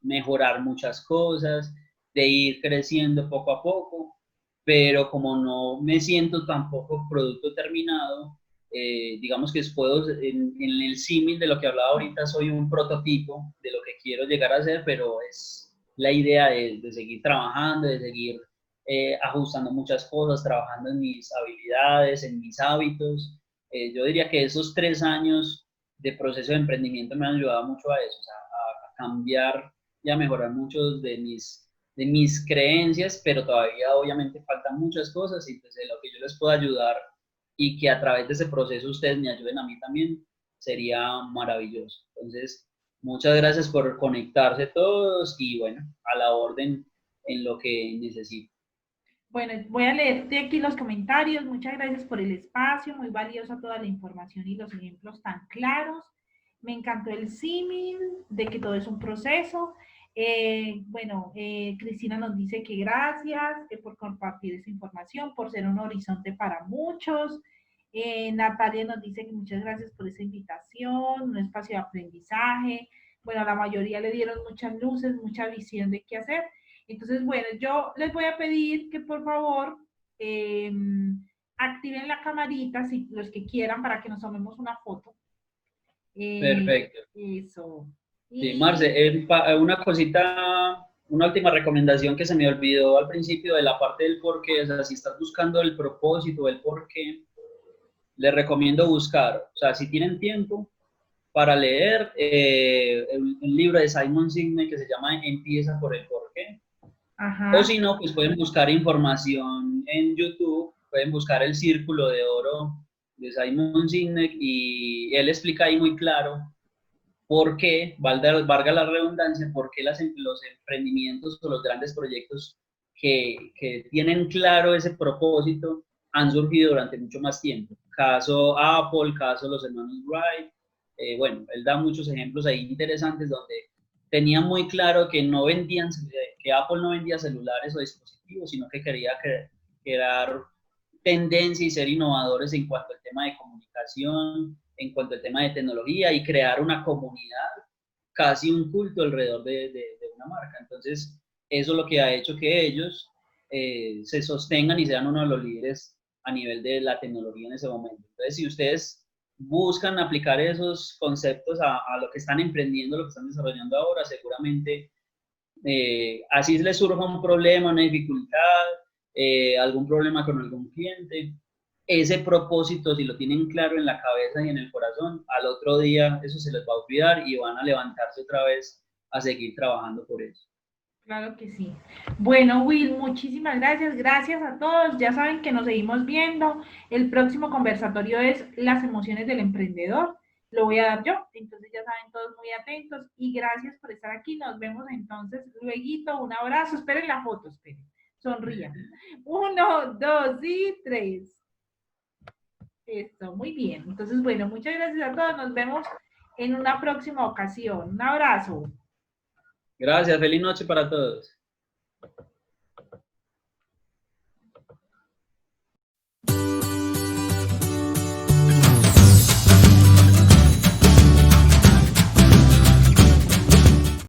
mejorar muchas cosas, de ir creciendo poco a poco, pero como no me siento tampoco producto terminado, digamos que puedo, en el símil de lo que hablaba ahorita, soy un prototipo de lo que quiero llegar a ser, pero es la idea de seguir trabajando, de seguir ajustando muchas cosas, trabajando en mis habilidades, en mis hábitos. Yo diría que esos 3 años de proceso de emprendimiento me han ayudado mucho a eso, o sea, a cambiar y a mejorar muchos de mis creencias, pero todavía obviamente faltan muchas cosas y pues de lo que yo les pueda ayudar y que a través de ese proceso ustedes me ayuden a mí también, sería maravilloso. Entonces, muchas gracias por conectarse todos y bueno, a la orden en lo que necesiten. Bueno, voy a leerte aquí los comentarios. Muchas gracias por el espacio, muy valiosa toda la información y los ejemplos tan claros. Me encantó el símil de que todo es un proceso. Cristina nos dice que gracias por compartir esa información, por ser un horizonte para muchos. Natalia nos dice que muchas gracias por esa invitación, un espacio de aprendizaje. Bueno, a la mayoría le dieron muchas luces, mucha visión de qué hacer. Entonces, bueno, yo les voy a pedir que por favor activen la camarita, si los que quieran, para que nos tomemos una foto. Perfecto. Eso. Sí, Marce, una cosita, una última recomendación que se me olvidó al principio de la parte del por qué, o sea, si estás buscando el propósito, el por qué, les recomiendo buscar, o sea, si tienen tiempo para leer el libro de Simon Sinek que se llama Empieza por el por qué. Ajá. O si no, pues pueden buscar información en YouTube, pueden buscar el Círculo de Oro de Simon Sinek y él explica ahí muy claro por qué, valga la redundancia, por qué los emprendimientos o los grandes proyectos que tienen claro ese propósito han surgido durante mucho más tiempo. Caso Apple, caso los hermanos Wright, bueno, él da muchos ejemplos ahí interesantes donde tenían muy claro que no vendían, que Apple no vendía celulares o dispositivos, sino que quería crear tendencia y ser innovadores en cuanto al tema de comunicación, en cuanto al tema de tecnología y crear una comunidad, casi un culto alrededor de una marca. Entonces, eso es lo que ha hecho que ellos se sostengan y sean uno de los líderes a nivel de la tecnología en ese momento. Entonces, si ustedes buscan aplicar esos conceptos a lo que están emprendiendo, lo que están desarrollando ahora, seguramente así les surja un problema, una dificultad, algún problema con algún cliente, ese propósito, si lo tienen claro en la cabeza y en el corazón, al otro día eso se les va a olvidar y van a levantarse otra vez a seguir trabajando por eso. Claro que sí. Bueno, Will, muchísimas gracias. Gracias a todos. Ya saben que nos seguimos viendo. El próximo conversatorio es las emociones del emprendedor. Lo voy a dar yo. Entonces ya saben todos muy atentos. Y gracias por estar aquí. Nos vemos entonces luego. Un abrazo. Esperen la foto. Esperen. Sonrían. 1, 2 y 3. Esto, muy bien. Entonces, bueno, muchas gracias a todos. Nos vemos en una próxima ocasión. Un abrazo. Gracias. Feliz noche para todos.